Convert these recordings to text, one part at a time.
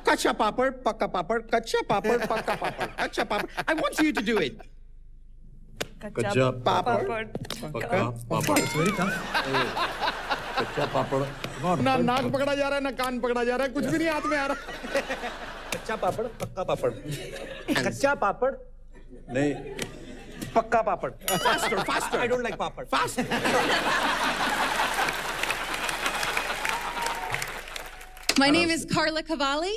Kacha papad, pakka papad, kacha papad, pakka papad, kacha papad. I want you to do it. कच्चा Papad. पक्का पापड़ very tough कच्चा पापड़ ना नाक पकड़ा जा रहा है ना कान पकड़ा जा रहा है, कुछ भी नहीं हाथ में आ रहा। कच्चा पापड़ पक्का पापड़ कच्चा पापड़ नहीं पक्का पापड़ Faster, faster. I don't like papad Fast. My name is Carla Cavalli.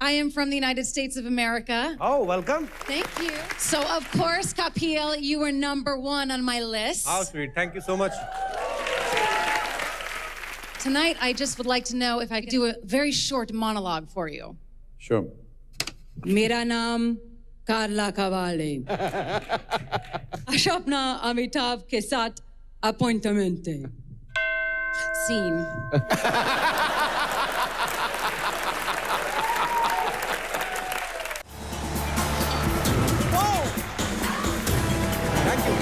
I am from the United States of America. Oh welcome Thank you. So, of course, Capiel, you were #1 on my list. How sweet thank you so much Tonight, I just would like to know if I could do a very short monologue for you. Sure मेरा नाम कार्ला कवाले अपना अमिताभ के साथ appointment है scene thank you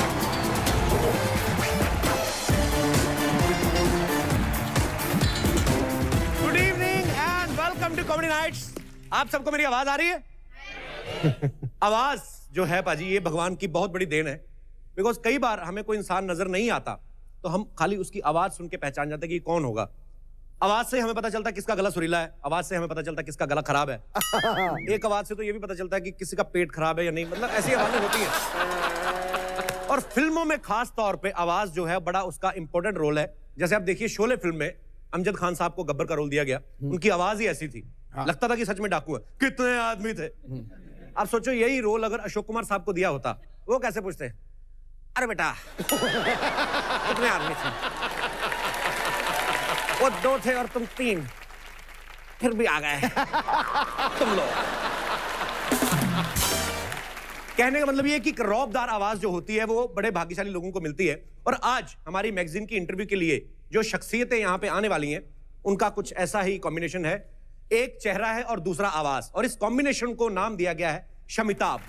good evening and welcome to comedy nights आप सबको मेरी आवाज आ रही है आवाज जो है पाजी ये भगवान की बहुत बड़ी देन है बिकॉज कई बार हमें कोई इंसान नजर नहीं आता तो हम खाली उसकी आवाज सुन के पहचान जाते हैं कि ये कौन होगा आवाज से हमें पता चलता है किसका गला सुरीला है आवाज से हमें पता चलता है किसका गला खराब है एक आवाज से तो ये भी पता चलता है कि किसी का पेट खराब है या नहीं मतलब ऐसी आवाजें होती हैं और फिल्मों में खास तौर पे आवाज जो है बड़ा उसका इंपॉर्टेंट रोल है जैसे आप देखिए शोले फिल्म में अमजद खान साहब को गब्बर का रोल दिया गया उनकी आवाज ही ऐसी थी लगता था कि सच में डाकू है कितने आदमी थे आप सोचो यही रोल अगर अशोक कुमार साहब को दिया होता वो कैसे पूछते अरे बेटा कितने आदमी थे वो 2 थे और तुम 3 फिर भी आ गए तुम लोग कहने का मतलब ये कि रौबदार आवाज जो होती है वो बड़े भाग्यशाली लोगों को मिलती है और आज हमारी मैगजीन की इंटरव्यू के लिए जो शख्सियतें यहां पे आने वाली हैं उनका कुछ ऐसा ही कॉम्बिनेशन है एक चेहरा है और दूसरा आवाज और इस कॉम्बिनेशन को नाम दिया गया है शमिताभ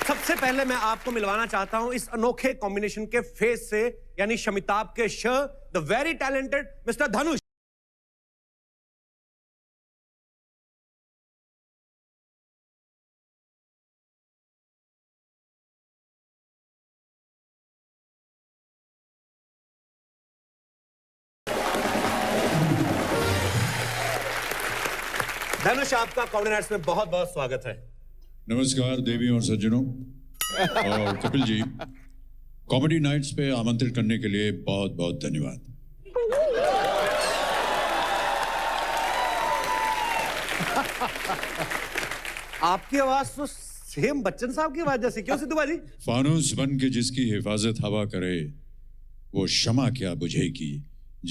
सबसे पहले मैं आपको मिलवाना चाहता हूं इस अनोखे कॉम्बिनेशन के फेस से यानी शमिताभ के द वेरी टैलेंटेड मिस्टर धनुष धनुष आपका कॉमेडी नाइट्स में बहुत बहुत स्वागत है नमस्कार देवी और सज्जनों और कपिल जी कॉमेडी नाइट्स पे आमंत्रित करने के लिए बहुत बहुत धन्यवाद आपकी आवाज तो सेम बच्चन साहब की आवाज जैसी क्यों सिद्धू बाजी फानूस बन के जिसकी हिफाजत हवा करे वो शमा क्या बुझेगी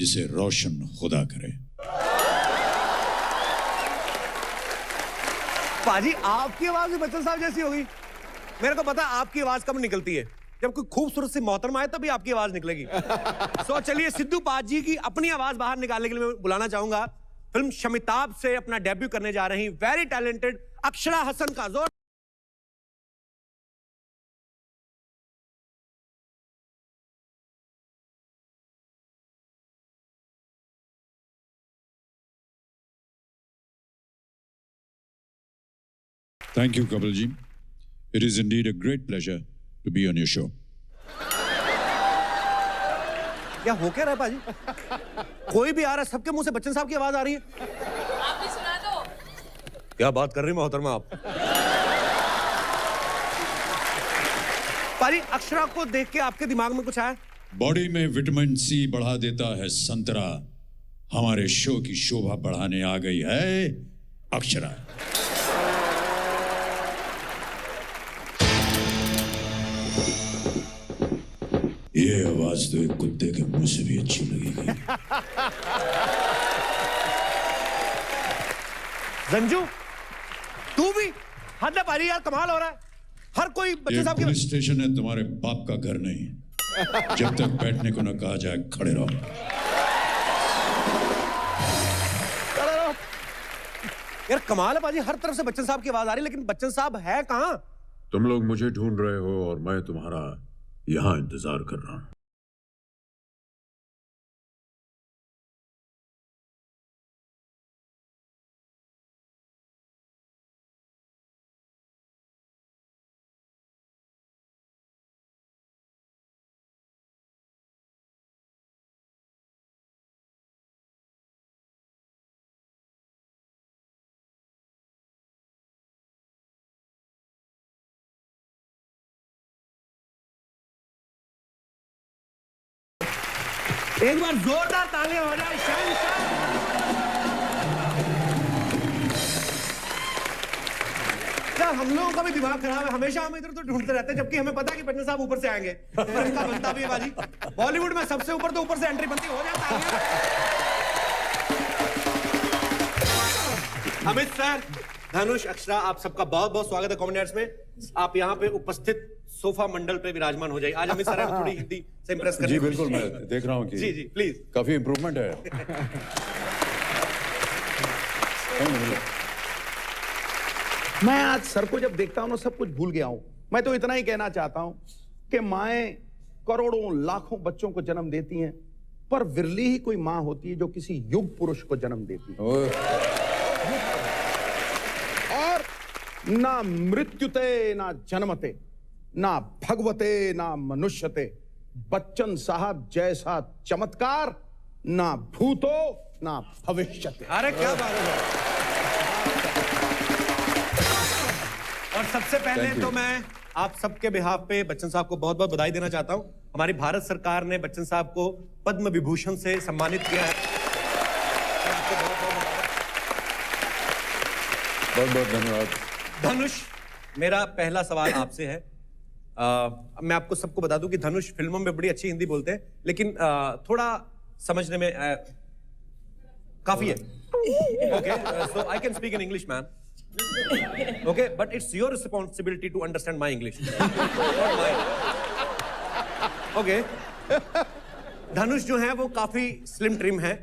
जिसे रोशन खुदा करे पाजी आपकी आवाज भी बच्चन साहब जैसी होगी मेरे को पता आपकी आवाज कब निकलती है जब कोई खूबसूरत सी मोहतरमा आए तभी आपकी आवाज निकलेगी सो चलिए सिद्धू पाजी की अपनी आवाज बाहर निकालने के लिए मैं बुलाना चाहूंगा फिल्म शमिताभ से अपना डेब्यू करने जा रही वेरी टैलेंटेड अक्षरा हसन का जोर Thank you, Kapil ji. It is indeed a great pleasure to be on your show. क्या हो क्या रहा है पाजी कोई भी आ रहा है सबके मुंह से बच्चन साहब की आवाज आ रही है आप भी सुना दो क्या बात कर रही मोहतरमा आप पाजी अक्षरा को देख के आपके दिमाग में कुछ आया बॉडी में विटामिन सी बढ़ा देता है संतरा हमारे शो की शोभा बढ़ाने आ गई है अक्षरा ये आवाज तो एक कुत्ते के मुंह से भी अच्छी लगेगी रंजू तू भी हद है पाजी यार कमाल हो रहा है हर कोई बच्चे ये साहब की पुलिस स्टेशन है तुम्हारे बाप का घर नहीं जब तक बैठने को न कहा जाए खड़े रहो यार कमाल है पाजी हर तरफ से बच्चन साहब की आवाज आ रही है लेकिन बच्चन साहब है कहां तुम लोग मुझे ढूंढ रहे हो और मैं तुम्हारा यहां इंतजार कर रहा हूं एक बार जोरदार तालियां हो जाए शहंशाह। सर हम लोगों का भी दिमाग खराब है, हमेशा हम इधर तो ढूंढते रहते हैं, जबकि हमें पता है कि बच्चन साहब ऊपर से आएंगे, पर इनका बनता भी है बाजी। बॉलीवुड में सबसे ऊपर तो ऊपर से एंट्री बनती हो जाता है। अमित सर, धनुष, अक्षरा, आप सबका बहुत बहुत स्वागत है कॉमेडी नाइट्स में। आप यहाँ पे उपस्थित सोफा मंडल पे विराजमान हो जाइए। आज अमित सर हमें थोड़ी हिंदी से इंप्रेस करने जी की बिल्कुल, कोशिश मैं देख रहा हूँ कि जी जी प्लीज। काफी इम्प्रूवमेंट है। मैं आज सर को जब देखता हूं ना सब कुछ भूल गया हूं। मैं तो इतना ही कहना चाहता हूं कि माएं करोड़ों लाखों बच्चों को जन्म देती हैं, पर विरली ही कोई मां होती है जो किसी युग पुरुष को जन्म देती है। और ना मृत्युते ना जन्मते, ना भगवते ना मनुष्यते, बच्चन साहब जैसा चमत्कार ना भूतो ना भविष्यते। अरे क्या बात है। और सबसे पहले Thank you. तो मैं आप सबके बिहाफ पे बच्चन साहब को बहुत बहुत बधाई देना चाहता हूं। हमारी भारत सरकार ने बच्चन साहब को पद्म विभूषण से सम्मानित किया है। बहुत बहुत धन्यवाद। धनुष, मेरा पहला सवाल आपसे है। मैं आपको सबको बता दूं कि धनुष फिल्मों में बड़ी अच्छी हिंदी बोलते हैं, लेकिन थोड़ा समझने में काफी है। Okay, so I can speak in English man. Okay, but it's your responsibility to understand my English. Not mine. Okay. धनुष जो है वो काफी स्लिम ट्रिम है,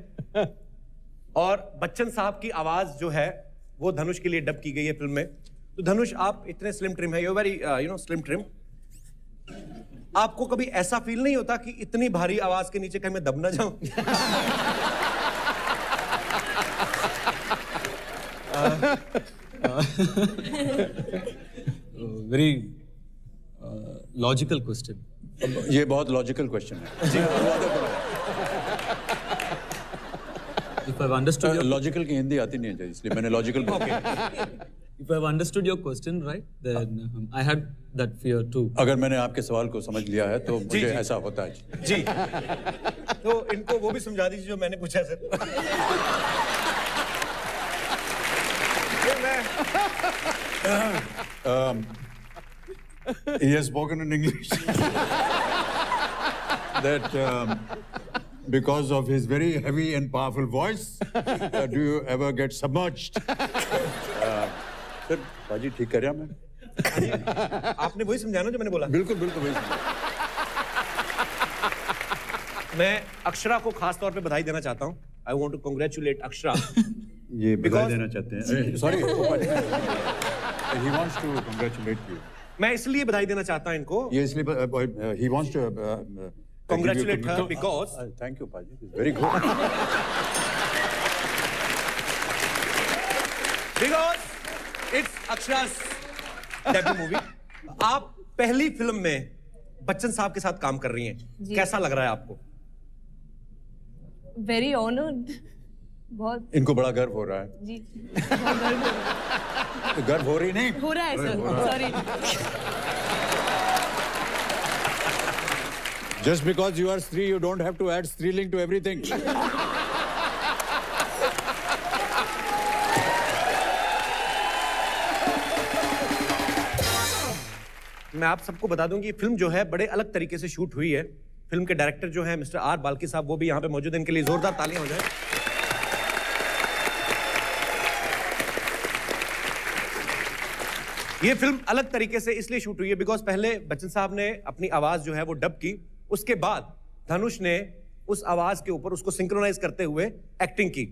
और बच्चन साहब की आवाज जो है वो धनुष के लिए डब की गई है फिल्म में। तो धनुष, आप इतने स्लिम ट्रिम है, यू वेरी स्लिम ट्रिम। आपको कभी ऐसा फील नहीं होता कि इतनी भारी आवाज के नीचे कहीं मैं दब ना जाऊं? Very logical question. ये बहुत लॉजिकल क्वेश्चन है। If I've understood your logical की हिंदी आती नहीं है, इसलिए मैंने logical if I've understood your question right, then I had that fear too. अगर मैंने आपके सवाल को समझ लिया है तो मुझे जी। ऐसा होता है। जी। तो इनको वो भी समझा दीजिए जो मैंने पूछा sir. He has spoken in English. That because of his very heavy and powerful voice, do you ever get submerged? Sir, बाजी ठीक कर रहा मैं? आपने वही समझाना जो मैंने बोला। बिल्कुल बिल्कुल वही। मैं अक्षरा को खास तौर पे बधाई देना चाहता हूँ। I want to congratulate Akshara. ये बधाई Because- देना चाहते हैं। Sorry, he wants to congratulate you. मैं इसलिए बधाई देना चाहता हूँ इनको। ये इसलिए he wants to Congratulate her because- thank you Paji, it's very good. Because it's Akshara's debut movie. आप पहली फिल्म में बच्चन साहब के साथ काम कर रही हैं, कैसा लग रहा है आपको? वेरी ऑनर्ड, बहुत इनको बड़ा गर्व हो रहा है। जी, बहुत गर्व गर्व हो रही नहीं हो रहा है sir, sorry. Just because you are स्त्री, you don't have to add स्त्रीलिंग to everything. मैं आप सबको बता दूं कि फिल्म जो है बड़े अलग तरीके से शूट हुई है। फिल्म के डायरेक्टर जो है मिस्टर आर बाल्की साहब, वो भी यहाँ पे मौजूद हैं। इनके लिए जोरदार तालियां हो जाए। ये फिल्म अलग तरीके से इसलिए शूट हुई है बिकॉज पहले बच्चन साहब ने अपनी आवाज जो है वो डब की, उसके बाद धनुष ने उस आवाज के ऊपर उसको सिंक्रोनाइज करते हुए एक्टिंग की।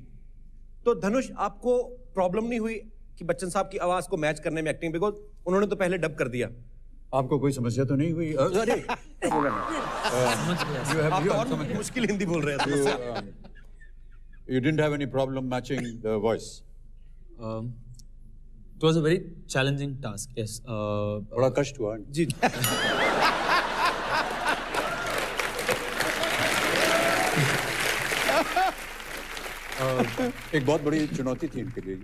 तो धनुष, आपको प्रॉब्लम नहीं हुई कि बच्चन साहब की आवाज को मैच करने में एक्टिंग, बिकॉज उन्होंने तो पहले डब कर दिया। आपको कोई समस्या तो नहीं हुई? अरे क्या बोला मैं? आप तो और मुश्किल हिंदी बोल रहे हैं। समस्या। You didn't have any problem matching the voice. It was a very challenging task. Yes. बड़ा कष्ट हुआ। जी। एक बहुत बड़ी चुनौती थी इनके लिए।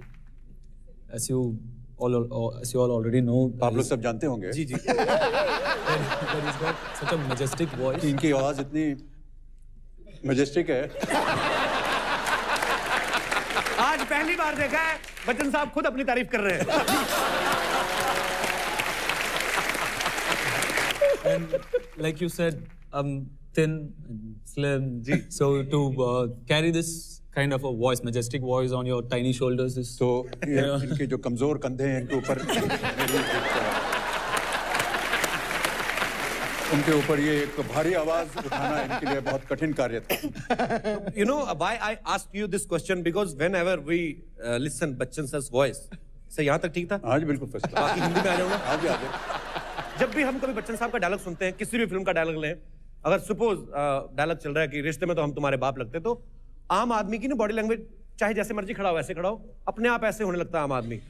As you all already know, आप लोग सब जानते होंगे जी जी। that he's got such a majestic voice. कि इनकी आवाज इतनी मैजेस्टिक है। आज पहली बार देखा है बच्चन साहब खुद अपनी तारीफ कर रहे हैं। And like you said, thin and slim. So to carry this kind of a voice, majestic voice on your tiny shoulders is तो ये इनके जो कमजोर कंधे हैं इनके ऊपर उनके ऊपर ये एक भारी आवाज उठाना इनके लिए बहुत कठिन कार्य था। You know why I asked you this question? Because whenever we listen Bachchan sir's voice, से यहाँ तक ठीक था? आज बिल्कुल फर्स्ट क्लास। बाकी हिंदी में आ जाऊंगा। आज आ जाए। जब भी हम कभी बच्चन साहब का डायलॉग सुनते हैं, किसी भी फिल्म का डायलॉग लें, अगर सपोज डायलॉग चल रहा है कि रिश्ते में तो हम तुम्हारे बाप लगते, तो आम आदमी की ना बॉडी लैंग्वेज चाहे जैसे मर्जी खड़ा हो वैसे खड़ा हो, अपने आप ऐसे होने लगता है आम आदमी।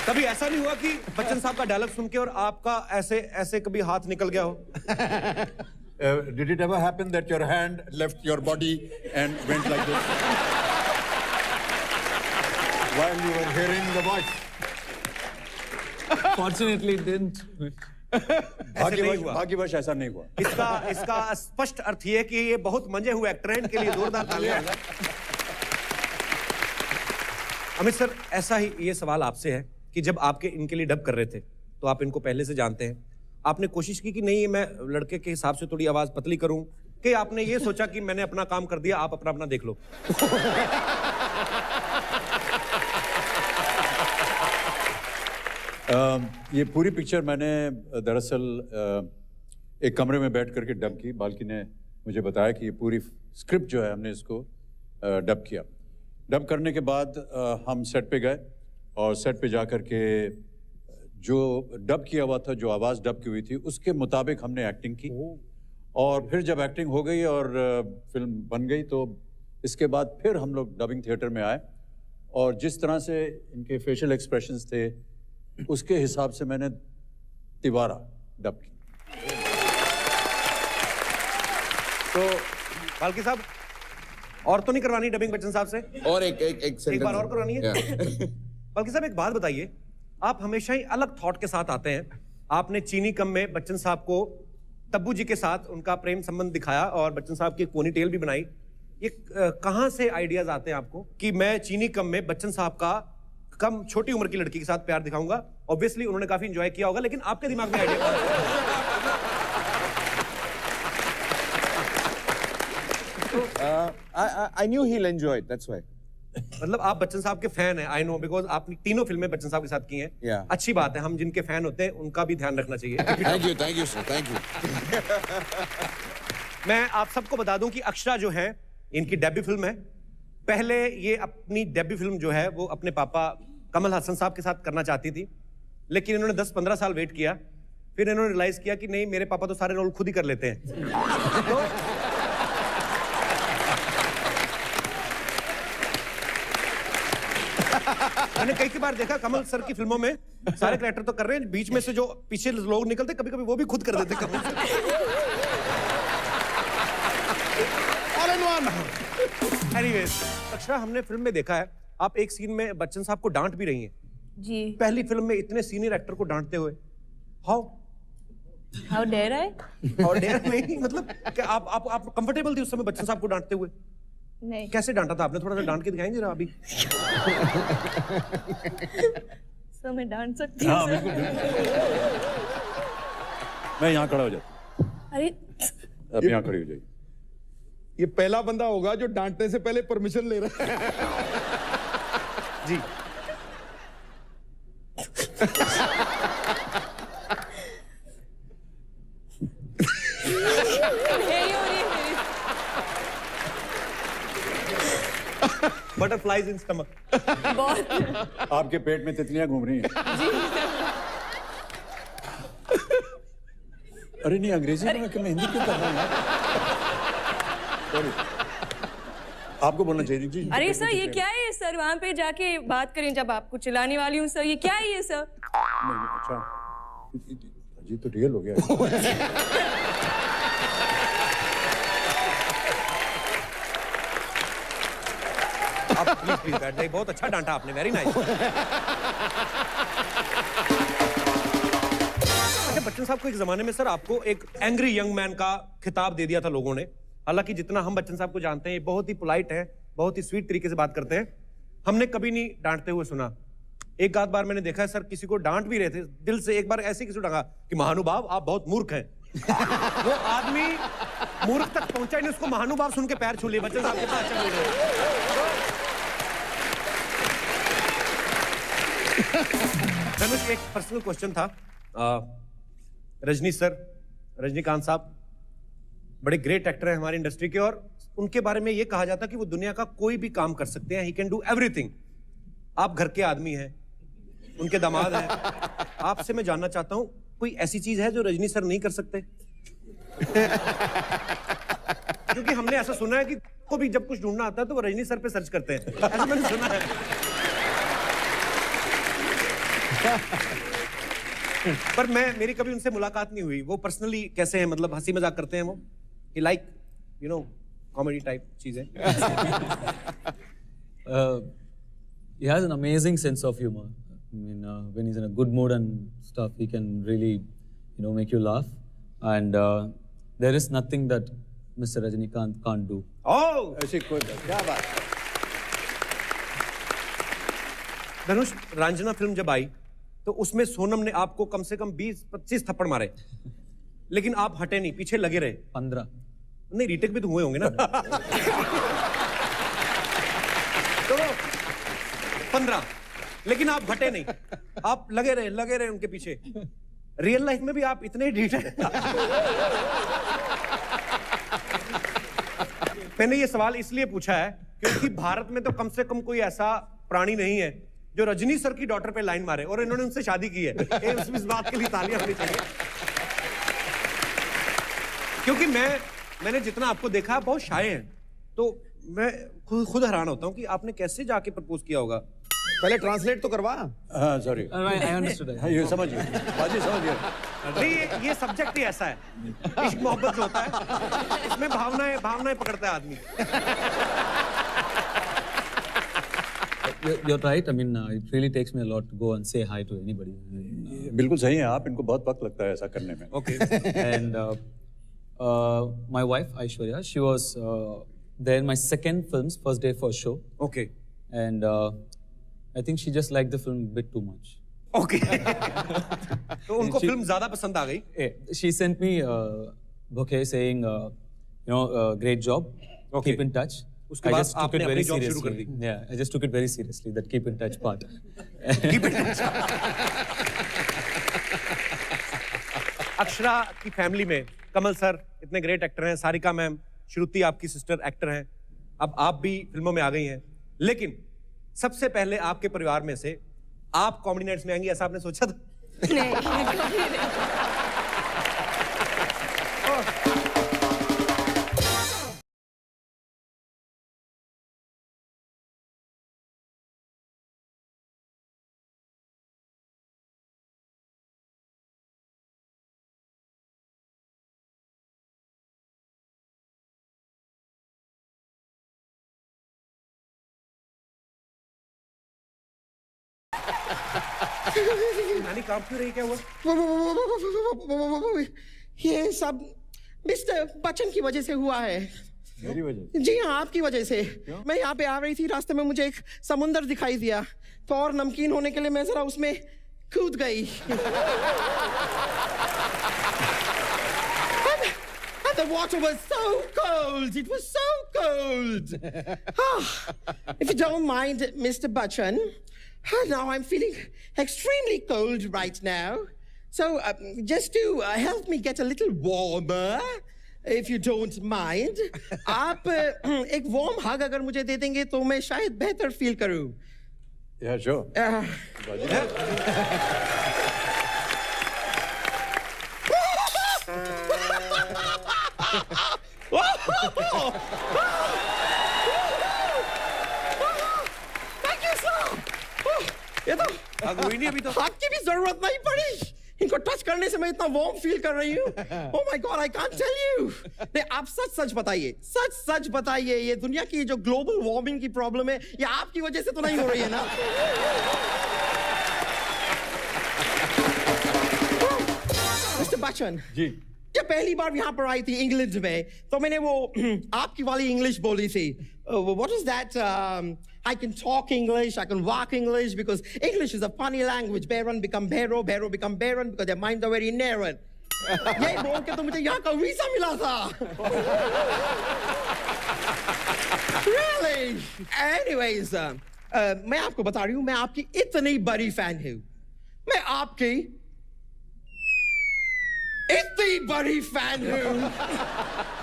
कभी ऐसा नहीं हुआ कि बच्चन साहब का डायलॉग सुन के और आपका ऐसे ऐसे कभी हाथ निकल गया हो? Did it ever happen that your hand left your body and went like this while you were hearing the voice? fortunately it didn't. भाग्यवश ऐसा नहीं हुआ। इसका स्पष्ट अर्थ ये कि ये बहुत मंजे हुए एक्टर हैं, इनके लिए जोरदार तालियां। अमित सर, ऐसा ही ये सवाल आपसे है कि जब आपके इनके लिए डब कर रहे थे तो आप इनको पहले से जानते हैं, आपने कोशिश की कि नहीं मैं लड़के के हिसाब से थोड़ी आवाज पतली करूं, कि आपने ये सोचा कि मैंने अपना काम कर दिया, आप अपना अपना देख लो? ये पूरी पिक्चर मैंने दरअसल एक कमरे में बैठ करके डब की। बाल्की ने मुझे बताया कि ये पूरी स्क्रिप्ट जो है हमने इसको डब किया। डब करने के बाद हम सेट पे गए और सेट पे जा कर के जो डब किया हुआ था, जो आवाज़ डब की हुई थी, उसके मुताबिक हमने एक्टिंग की। और फिर जब एक्टिंग हो गई और फिल्म बन गई तो इसके बाद फिर हम लोग डबिंग थिएटर में आए और जिस तरह से इनके फेशियल एक्सप्रेशंस थे उसके हिसाब से मैंने तिवारा डब की। तो बाल्की साहब, और तो नहीं करवानी डबिंग बच्चन साहब से? और एक बार और करवानी है? बाल्की साहब, एक बात बताइए, आप हमेशा ही अलग थॉट के साथ आते हैं। आपने चीनी कम में बच्चन साहब को तब्बू जी के साथ उनका प्रेम संबंध दिखाया और बच्चन साहब की पोनी टेल भी बनाई। ये कहां से आइडियाज आते हैं आपको कि मैं चीनी कम में बच्चन साहब का कम छोटी उम्र की लड़की के साथ प्यार दिखाऊंगा? ऑब्वियसली उन्होंने काफी एंजॉय किया होगा, लेकिन आपके दिमाग में idea I knew he'll enjoy it, that's why. मतलब आप बच्चन साहब के फैन हैं, आई नो, बिकॉज आपने तीनों फिल्में बच्चन साहब के साथ की हैं। Yeah. अच्छी बात है, हम जिनके फैन होते हैं उनका भी ध्यान रखना चाहिए। Thank you, sir, thank you. मैं आप सबको बता दूं कि अक्षरा जो है इनकी डेब्यू फिल्म है। पहले ये अपनी डेब्यू फिल्म जो है वो अपने पापा कमल हसन साहब के साथ करना चाहती थी, लेकिन इन्होंने 10-15 साल वेट किया। फिर इन्होंने रियलाइज किया कि नहीं, मेरे पापा तो सारे रोल खुद ही कर लेते हैं। तो मैंने कई बार देखा कमल सर की फिल्मों में सारे कैरेक्टर तो कर रहे हैं, बीच में से जो पीछे लोग निकलते कभी कभी वो भी खुद कर देते Kamal sir. All in one. Anyways, Akshara, हमने फिल्म में देखा है आप एक सीन में बच्चन साहब को डांट भी रही हैं। जी। पहली फिल्म में इतने सीनियर एक्टर को डांटते हुए, हाउ डेयर आई? और डेयर नहीं, मतलब क्या आप कंफर्टेबल थी उस समय बच्चन साहब को डांटते हुए? नहीं। कैसे डांटा था आपने? थोड़ा सा डांट के दिखाएंगे जरा अभी। सर मैं डांट सकती हूँ? मैं यहाँ खड़ा हो जाता हूँ। अरे आप यहाँ खड़ी हो जाइए। ये पहला बंदा होगा जो डांटने से पहले परमिशन ले रहा है। जी। यही हो रही है मेरी। Butterflies in stomach. बहुत। आपके पेट में तितलियां घूम रही हैं। अरे नहीं, अंग्रेजी में मैं हिंदी क्यों कर रहा हूँ? सॉरी, आपको बोलना चाहिए जी। अरे सर, ये क्या है सर? वहाँ पे जाके बात करें जब आपको चिल्लाने वाली हूँ सर। ये क्या है ये सर? नहीं, अच्छा, जी तो रियल हो गया। आप प्लीज बैठ जाइए, बहुत अच्छा डांटा आपने, वेरी नाइस। अच्छा, बच्चन साहब को एक जमाने में सर आपको एक एंग्री यंग मैन का खिताब दे दिया था लोगों ने। हालांकि जितना हम बच्चन साहब को जानते हैं, ये बहुत ही पोलाइट है, बहुत ही स्वीट तरीके से बात करते हैं। हमने कभी नहीं डांटते हुए सुना। एक आध बार मैंने देखा है सर किसी को डांट भी रहे थे दिल से। एक बार ऐसे किसी को डांटा कि महानुभाव आप बहुत मूर्ख हैं। वो आदमी मूर्ख तक पहुंचा ही नहीं, उसको महानुभाव सुन के पैर छू लिए। बच्चन साहब कितना अच्छा बोल रहे हैं। धनुष, एक पर्सनल क्वेश्चन था। रजनी सर, रजनीकांत साहब बड़े ग्रेट एक्टर हैं हमारी इंडस्ट्री के, और उनके बारे में ये कहा जाता है कि वो दुनिया का कोई भी काम कर सकते हैं। He can do everything. आप घर के आदमी हैं, उनके दामाद हैं। आपसे मैं जानना चाहता हूं कोई ऐसी चीज है जो रजनी सर नहीं कर सकते? क्योंकि हमने ऐसा सुना है कि को भी जब कुछ ढूंढना आता है तो वो रजनी सर पे सर्च करते हैं, ऐसा मैंने सुना है। पर मेरी कभी उनसे मुलाकात नहीं हुई। वो पर्सनली कैसे हैं, मतलब हंसी मजाक करते हैं वो कि like you know comedy type चीजें? He has an amazing sense of humor. I mean, when he's in a good mood and stuff, he can really, make you laugh. And there is nothing that Mr. Rajinikanth can't do. Oh, ऐसी कोई बात, क्या बात। धनुष, Ranjana film जब आई तो उसमें सोनम ने आपको कम से कम 20-25 थप्पड़ मारे, लेकिन आप हटे नहीं, पीछे लगे रहे। 15 नहीं, रीटेक भी तो हुए होंगे ना। तो 15, लेकिन आप हटे नहीं, आप लगे रहे उनके पीछे। रियल लाइफ में भी आप इतने ढीठ हैं। मैंने ये सवाल इसलिए पूछा है क्योंकि भारत में तो कम से कम कोई ऐसा प्राणी नहीं है जो रजनी सर की डॉटर पे लाइन मारे, और इन्होंने उनसे शादी की है। इस बात के लिए तालियां होनी चाहिए। क्योंकि मैंने जितना आपको देखा है बहुत शाय हैं, तो मैं खुद हैरान होता हूँ कि आपने कैसे जाके प्रपोज किया होगा। पहले ट्रांसलेट तो करवा। हाँ सॉरी, I understood. हाँ ये समझिए, बाजी समझिए। नहीं, ये सब्जेक्ट ही ऐसा है। इश्क मोहब्बत जो होता है इसमें भावनाएं पकड़ता है आदमी। You're right. I mean, it really takes me a lot to go and say hi to anybody. बिल्कुल सही है आप, इनको बहुत वक्त लगता है ऐसा करने में। Okay. And my wife Aishwarya, she was there in my second film's first day first show. Okay. And I think she just liked the film a bit too much. Okay. तो उनको फिल्म ज्यादा पसंद आ गई। She sent me a bouquet saying, great job, Okay. keep in touch. उसके I बाद just took आपने it very अपनी job शुरू कर seriously. The. Yeah, I just took it very seriously, that keep in touch part. Keep in touch. Akshara की family में कमल sir इतने great actor हैं, सारिका मैम, श्रुति आपकी सिस्टर एक्टर हैं, अब आप भी फिल्मों में आ गई हैं। लेकिन सबसे पहले आपके परिवार में से आप कॉमेडी नाइट्स में आएंगी, ऐसा आपने सोचा था? नहीं, कभी नहीं। नानी काम क्यों रही, क्या हुआ? ये सब मिस्टर बच्चन की वजह से हुआ है। मेरी वजह? जी हाँ, आपकी वजह से। मैं यहाँ पे आ रही थी, रास्ते में मुझे एक समुंदर दिखाई दिया, तो और नमकीन होने के लिए मैं जरा उसमें कूद गई। And the water was so cold. It was so cold. If you don't mind, Mr. Bachchan, now I'm feeling extremely cold right now. So just to help me get a little warmer, if you don't mind, आप एक warm hug अगर मुझे दे देंगे तो मैं शायद बेहतर feel करूं। Yeah, sure. Thank you, sir. ये तो हग हुई नहीं अभी तो। हाथ की भी जरूरत नहीं पड़ी। इनको टच करने से मैं इतना वार्म फील कर रही हूँ। Oh my God, I can't tell you. नहीं, आप सच बताइए, सच बताइए, ये दुनिया की जो ग्लोबल वार्मिंग की प्रॉब्लम है, ये आपकी वजह से तो नहीं हो रही है ना? Mr. बच्चन जी जब पहली बार यहाँ पर आई थी इंग्लैंड में तो मैंने वो आपकी वाली इंग्लिश बोली थी what is that I can talk English, I can walk English because English is a funny language. Baron become Baro, Baro become Baron because their minds are very narrow. यही बोल के तो मुझे यहाँ का वीजा मिला था. Really? Anyways, मैं आपको बता रही हूँ मैं आपकी इतनी बड़ी फैन हूँ. मैं आपकी इतनी बड़ी फैन हूँ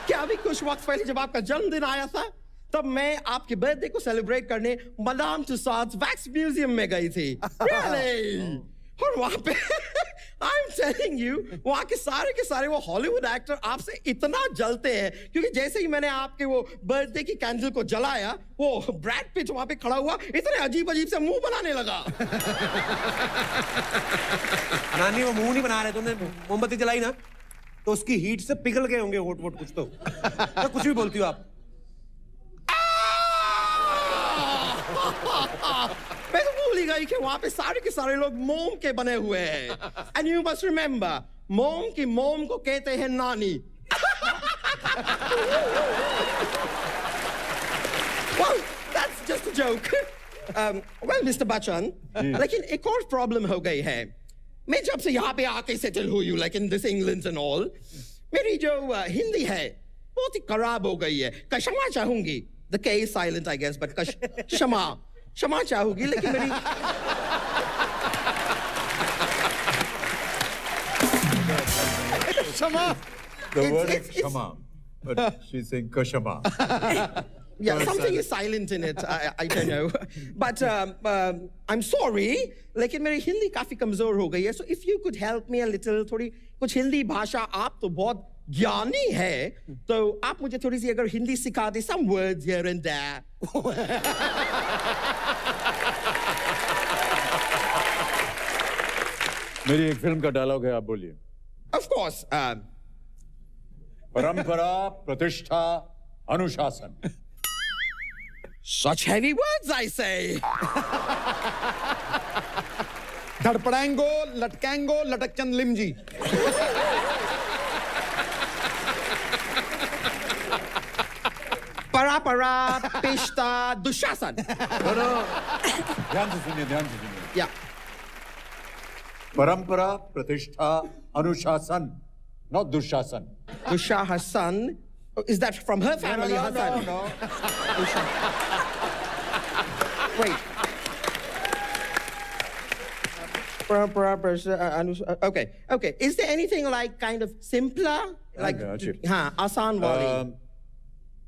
क्या अभी कुछ वक्त पहले जब आपका जन्मदिन आया था तब मैं आपके बर्थडे को सेलिब्रेट करने मदाम तुसाद्स वैक्स म्यूजियम में गई थी. Really? और वहां पे I'm telling you वहां के सारे वो हॉलीवुड एक्टर आपसे इतना जलते हैं क्योंकि जैसे ही मैंने आपके वो बर्थडे की कैंडल को जलाया वो ब्रैड पिट वहां पे खड़ा हुआ इतने अजीब से मुंह बनाने लगा. नानी वो मुंह नहीं बना रहे तुमने मोमबत्ती जलाई ना तो उसकी हीट से पिघल गए होंगे होठ वोट कुछ तो कुछ भी बोलती हो आप. मैं तो भूल ही गई कि वहां पे सारे के सारे लोग मोम के बने हुए हैं. एंड यू मस्ट रिमेंबर मोम की मोम को कहते हैं नानी. Well, that's just a joke. Well, Mr. Bachchan, लेकिन एक और प्रॉब्लम हो गई है. मैं जब से यहाँ पे आके सेटल हुई हूँ, like in this England and all, मेरी जो हिंदी है बहुत ही खराब हो गई है. क्षमा चाहूंगी. The K is silent, I guess, but क्षमा चाहूंगी लेकिन मेरी Kashama. The word is Kashama, but she's saying Kashama. Yeah, something is silent in it. I don't know, but I'm sorry. लेकिन मेरी हिंदी काफी कमजोर हो गई है. So if you could help me a little, थोड़ी कुछ हिंदी भाषा आप तो बहुत ज्ञानी है तो आप मुझे थोड़ी सी अगर हिंदी सिखा दे some words here and there. मेरी एक फिल्म का डायलॉग है आप बोलिए. Of course. परंपरा प्रतिष्ठा अनुशासन. Such heavy words, I say. धड़पड़ाएंगो लटकाएंगो लटकचंद लिमजी. Para pishta Dushasan. ध्यान से सुनिए. Yeah. परंपरा प्रतिष्ठा अनुशासन, not Dushasan. Dushasan. Is that from her family? No. Wait. Okay. Is there anything like kind of simpler? Like, हाँ, आसान वाली.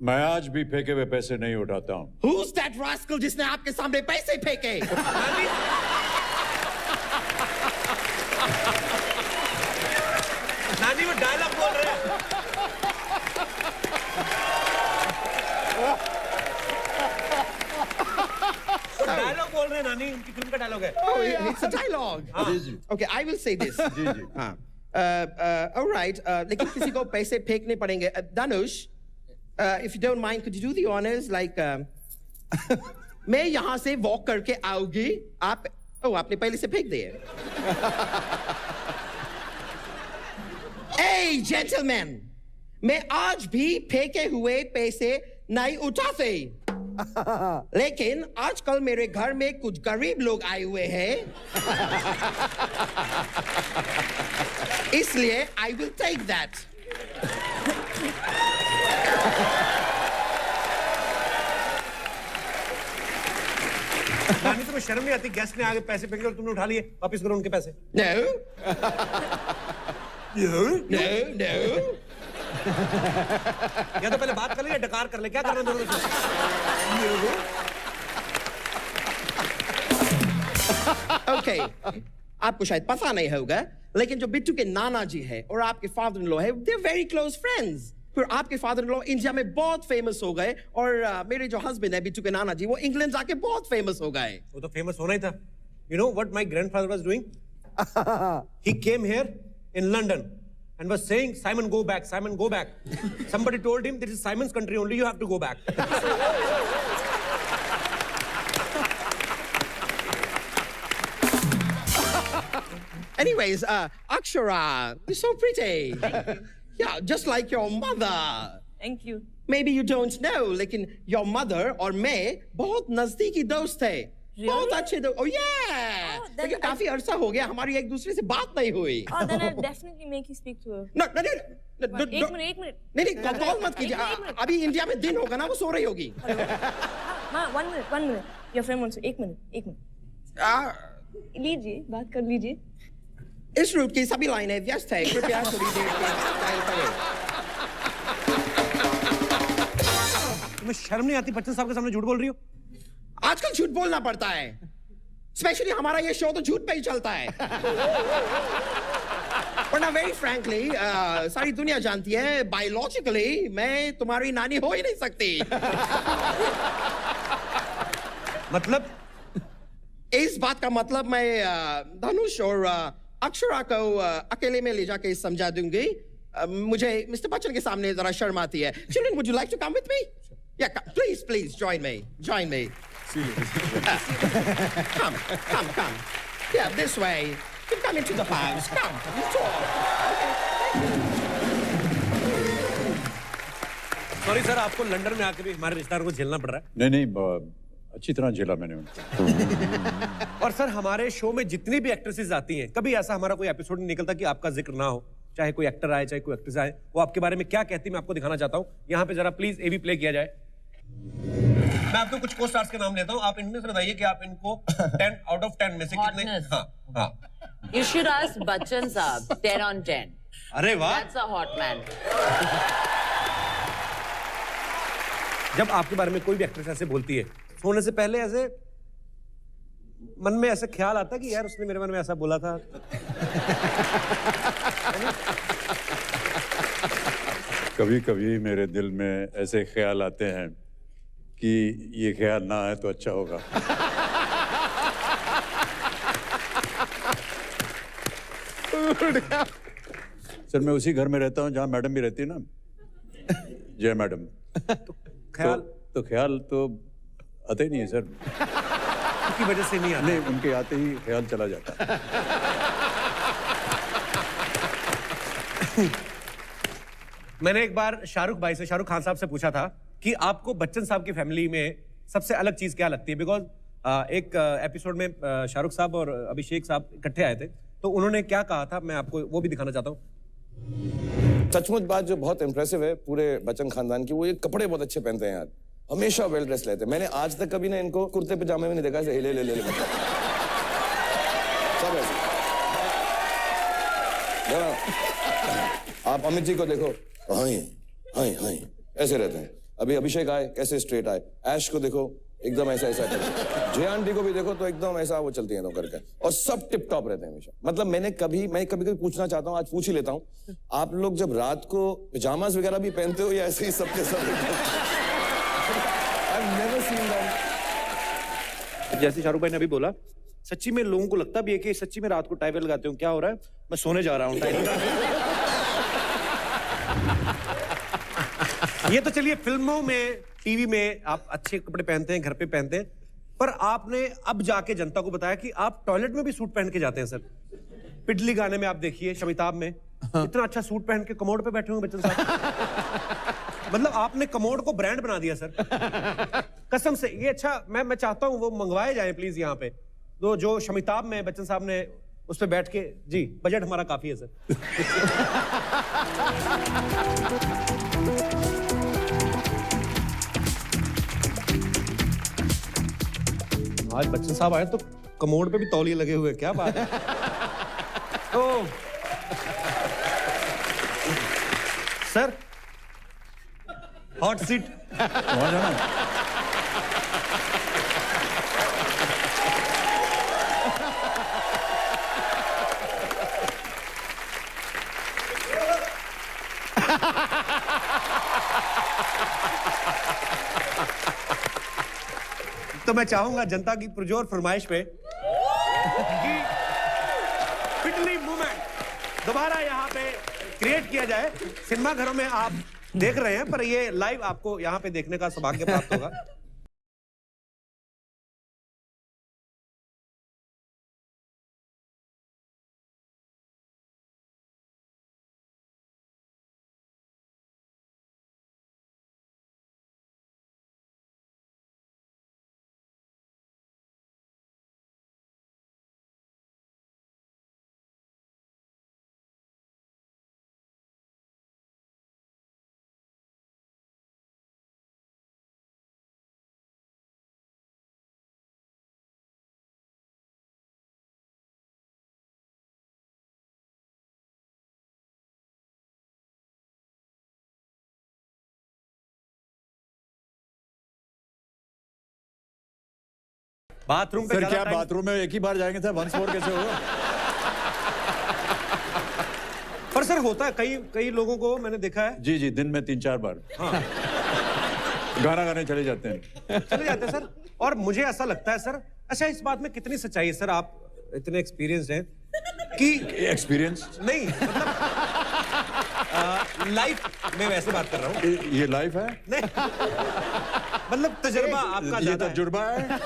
मैं आज भी फेंके हुए पैसे नहीं उठाता हूँ. Who's that rascal जिसने आपके सामने पैसे फेंके? नानी वो डायलॉग बोल रहे हैं. डायलॉग बोल रहे हैं नानी उनकी फिल्म का डायलॉग है. Oh, it's a dialogue. Okay, I will say this. हाँ. All right. लेकिन किसी को पैसे फेंकने पड़ेंगे. Dhanush, if you don't mind, could you do the honors? Like, मैं यहाँ से walk करके आऊँगी. आपने पहले से फेंक दिए. Hey, gentlemen, मैं आज भी फेंके हुए पैसे नहीं उठाते. लेकिन आजकल मेरे घर में कुछ गरीब लोग आए हुए हैं. इसलिए I will take that. नानी तुम्हें शर्म नहीं आती गेस्ट ने आगे पैसे फेंके और तुमने उठा लिए वापस करो उनके पैसे. No. या तो पहले बात कर ले या डकार कर ले क्या करना दोनों में. Okay. आपको शायद पता नहीं होगा लेकिन जो बिट्टू के नाना जी है और आपके फादर इन लॉ है they're very close friends. फिर आपके फादर इन लॉ इंडिया में बहुत फेमस हो गए और मेरे जो हस्बैंड है बिट्टू के नाना जी वो इंग्लैंड जाके बहुत फेमस हो गए. वो तो फेमस होना ही था. You know what my grandfather was doing? He came here in London and was saying, Simon, go back. Somebody told him, this is Simon's country only, you have to go back. Anyways, Akshara, you're so pretty. Yeah, just like your mother. Thank you. Maybe you don't know, लेकिन your mother और मैं बहुत नजदीकी दोस्त थे। बहुत अच्छे दोस्त। Oh yeah. then लेकिन काफी अरसा हो गया हमारी एक दूसरे से बात नहीं हुई। Oh, then I'll definitely make you speak to her. No, एक मिनट। नहीं कॉल मत कीजिए। अभी इंडिया में दिन होगा ना, वो सो रही होगी। हाँ, one minute. Your friend wants to. एक मिनट। लीजिए, बात कर लीजिए। इस रूट की सभी लाइनें व्यस्त है, कृपया थोड़ी देर के डायल करें। तुम्हें शर्म नहीं आती बच्चन साहब के सामने झूठ बोल रही हो? आजकल झूठ बोलना पड़ता है, स्पेशली हमारा ये शो तो झूठ पे ही चलता है। वरना वेरी फ्रैंकली सारी दुनिया जानती है बायोलॉजिकली मैं तुम्हारी नानी हो ही नहीं सकती। मतलब इस बात का मतलब मैं धनुष और अक्षरा को अकेले में ले जाके समझा दूंगी। मुझे मिस्टर बच्चन के सामने जरा शर्म आती है। Children, would you like to come with me? Yeah, please join me. Come. Yeah, this way. You come into the house. Come, you talk. Sorry sir, आपको लंदन में आके भी हमारे रिश्तेदारों को झेलना पड़ रहा है। नहीं, अच्छी तरह झेला मैंने उनको। और सर, हमारे शो में जितनी भी एक्ट्रेसेस आती हैं, कभी ऐसा हमारा कोई एपिसोड नहीं निकलता कि आपका जिक्र ना हो। चाहे कोई एक्टर आए, चाहे कोई एक्ट्रेस आए, वो आपके बारे में क्या कहती है मैं आपको दिखाना चाहता हूँ। यहाँ पे जरा प्लीज ए भी प्ले किया जाए। मैं आपको कुछ को स्टार्स के नाम लेता हूँ, आप इनमें से बताइए कि आप इनको 10 out of 10 में से कितने। हाँ। You should ask Bachchan साहब 10 on 10. अरे वाह, That's a hot man. जब आपके बारे में कोई भी एक्ट्रेस ऐसे बोलती है, सोने से पहले ऐसे मन में ऐसे ख्याल आता है कि यार उसने मेरे मन में ऐसा बोला था। कभी मेरे दिल में ऐसे ख्याल आते हैं कि ये ख्याल ना आए तो अच्छा होगा। सर, मैं उसी घर में रहता हूँ जहाँ मैडम भी रहती है ना, जय मैडम। तो ख्याल तो आते ही नहीं है सर। की वजह से नहीं आता। नहीं, उनके आते ही ख्याल चला जाता है। मैंने एक बार शाहरुख खान साहब से पूछा था कि आपको बच्चन साहब की फैमिली में सबसे अलग चीज क्या लगती है। बिकॉज एक एपिसोड में शाहरुख साहब और अभिषेक साहब इकट्ठे आए थे, तो उन्होंने क्या कहा था, मैं आपको वो भी दिखाना चाहता हूँ। सचमुच बात जो बहुत इंप्रेसिव है पूरे बच्चन खानदान की, वो ये कपड़े बहुत अच्छे पहनते हैं यार, हमेशा वेल ड्रेस लेते हैं। मैंने आज तक कभी ना इनको कुर्ते पजामे में नहीं देखा, ऐसे ले सब ऐसे। आप अमित जी को देखो, हाय ऐसे रहते हैं। अभी अभिषेक आए, कैसे स्ट्रेट आए। ऐश को देखो, एकदम ऐसा जय आंटी को भी देखो तो एकदम ऐसा वो चलती है तो करके, और सब टिप टॉप रहते हैं हमेशा। मतलब मैं कभी पूछना चाहता हूँ, आज पूछ ही लेता हूँ, आप लोग जब रात को पिजामास वगैरह भी पहनते हो या ऐसे ही सबके सब? I've never seen that. जैसे शाहरुख भाई ने अभी बोला, सच्ची में लोगों को लगता भी है कि सच्ची में रात को टाई लगाते हो। क्या हो रहा है? मैं सोने जा रहा हूँ। ये तो चलिए फिल्मों में, टीवी में आप अच्छे कपड़े पहनते हैं, घर पे पहनते हैं, पर आपने अब जाके जनता को बताया कि आप टॉयलेट में भी सूट पहन के जाते हैं सर। पिटली गाने में आप देखिए, शमिताब में इतना अच्छा सूट पहन के कमोड पे बैठे होंगे बच्चन साहब। मतलब आपने कमोड को ब्रांड बना दिया सर, कसम से। ये अच्छा, मैं चाहता हूं वो मंगवाए जाए प्लीज यहाँ पे। तो जो शमिताब में बच्चन साहब ने उस पे बैठ के, जी बजट हमारा काफी है सर। आज बच्चन साहब आए तो कमोड पे भी तौलिए लगे हुए, क्या बात है। तो सर, हॉट सीट वहां जाना। तो मैं चाहूंगा जनता की पुरजोर फरमाइश पे कि पिटली मूवमेंट दोबारा यहाँ पे क्रिएट किया जाए। सिनेमा घरों में आप देख रहे हैं, पर ये लाइव आपको यहाँ पे देखने का सौभाग्य प्राप्त होगा। बाथरूम पे सर ज्यादा क्या time- बाथरूम में एक ही बार जाएंगे सर, वंस मोर कैसे होगा? पर सर होता है, कई लोगों को मैंने देखा है। जी जी, दिन में 3-4 बार गाना गाने चले जाते हैं। हैं सर। और मुझे ऐसा लगता है सर, अच्छा इस बात में कितनी सच्चाई है सर, आप इतने एक्सपीरियंस्ड हैं कि एक्सपीरियंस नहीं मतलब लाइफ में वैसे बात कर रहा हूँ, ये लाइफ है, नहीं मतलब तजुर्बा आपका ये ज्यादा है। तजुर्बा है।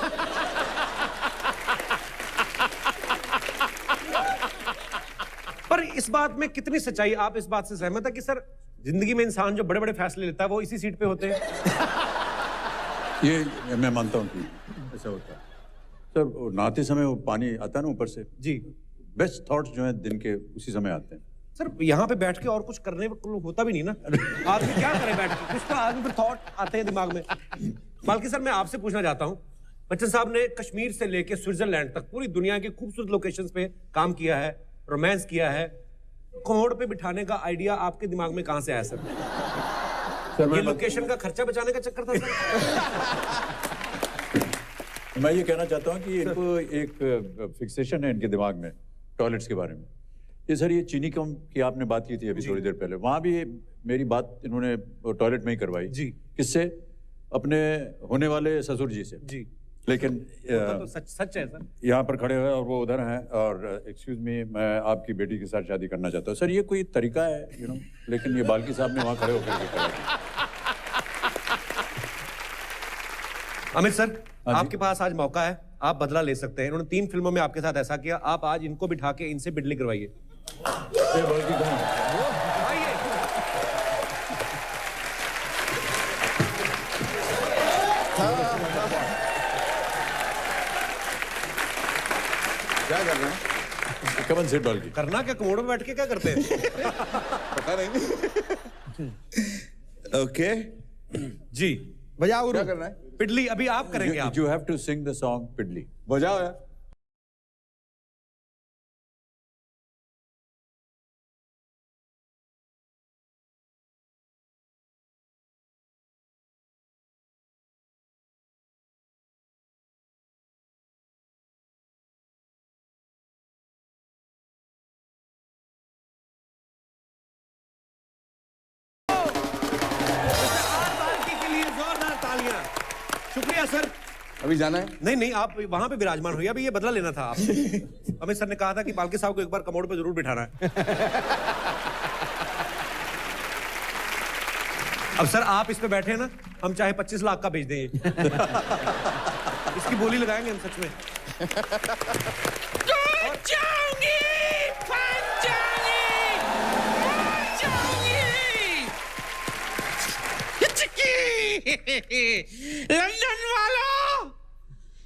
पर इस बात में कितनी सच्चाई, आप इस बात से सहमत है कि सर जिंदगी में इंसान जो बड़े बड़े फैसले लेता है वो इसी सीट पे होते हैं? ये मैं मानता हूँ कि ऐसा होता है सर। वो नहाते समय वो पानी आता है ना ऊपर से, जी बेस्ट थॉट्स जो हैं दिन के उसी समय आते हैं। सर यहाँ पे बैठ के और कुछ करने को होता भी नहीं ना, आदमी क्या करे बैठ के, कुछ तो आदमी फिर थॉट आते हैं दिमाग में। बल्कि सर मैं आपसे पूछना चाहता हूँ, बच्चन साहब ने कश्मीर से लेके स्विट्जरलैंड तक पूरी दुनिया के खूबसूरत लोकेशंस पे काम किया है, रोमांस किया है। कोहड़ पे बिठाने का आइडिया आपके दिमाग में कहां से आया सर? ये लोकेशन का खर्चा बचाने का चक्कर था सर? मैं ये कहना चाहता हूँ कि इनको एक फिक्सेशन है इनके दिमाग में टॉयलेट्स के बारे में। ये सर, ये चीनी कम की आपने बात की थी अभी थोड़ी देर पहले, वहाँ भी मेरी बात इन्होंने टॉयलेट में ही करवाई जी। किससे? अपने होने वाले ससुर जी से जी। लेकिन तो सच है सर। यहाँ पर खड़े हुए और वो उधर हैं, और एक्सक्यूज मी, मैं आपकी बेटी के साथ शादी करना चाहता हूँ। सर ये कोई तरीका है लेकिन ये बाल्की साहब ने वहाँ खड़े होकर के करा। अमित सर, आपके पास आज मौका है, आप बदला ले सकते हैं। इन्होंने 3 फिल्मों में आपके साथ ऐसा किया, आप आज इनको बिठा के इनसे बिडली करवाइए। क्या कर रहे हैं? कमन सेट बाल्की करना क्या, कमोड में बैठ के क्या करते हैं? पता नहीं। ओके जी बजाओ। क्या करना है? पिडली अभी आप करेंगे। आप you have to sing the song पिडली। बजाओ यार। शुक्रिया सर। अभी जाना है? नहीं, आप वहां पे विराजमान होइए, अभी ये बदला लेना था आपसे। अमित सर ने कहा था कि बाल्की साहब को एक बार कमोड पे जरूर बिठाना है। अब सर आप इस पे बैठे हैं ना, हम चाहे 25 लाख का भेज दें इसकी बोली लगाएंगे हम सच में। लंदन वालों,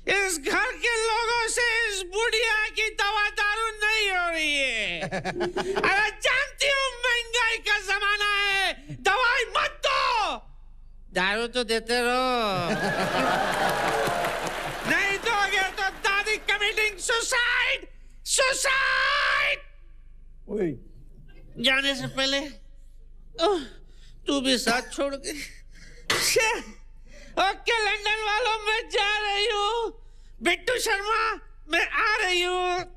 इस घर के लोगों से इस बुढ़िया की दवा दारू नहीं हो रही है। अरे जानती हूँ महंगाई का जमाना है, दवाई मत दो, दारू तो देते रहो। नहीं दोगे तो दादी कमिटिंग सुसाइड। सुसाइड जाने से पहले तू भी साथ छोड़ के। ओके लंदन वालों, मैं जा रही हूँ। बिट्टू शर्मा, मैं आ रही हूँ।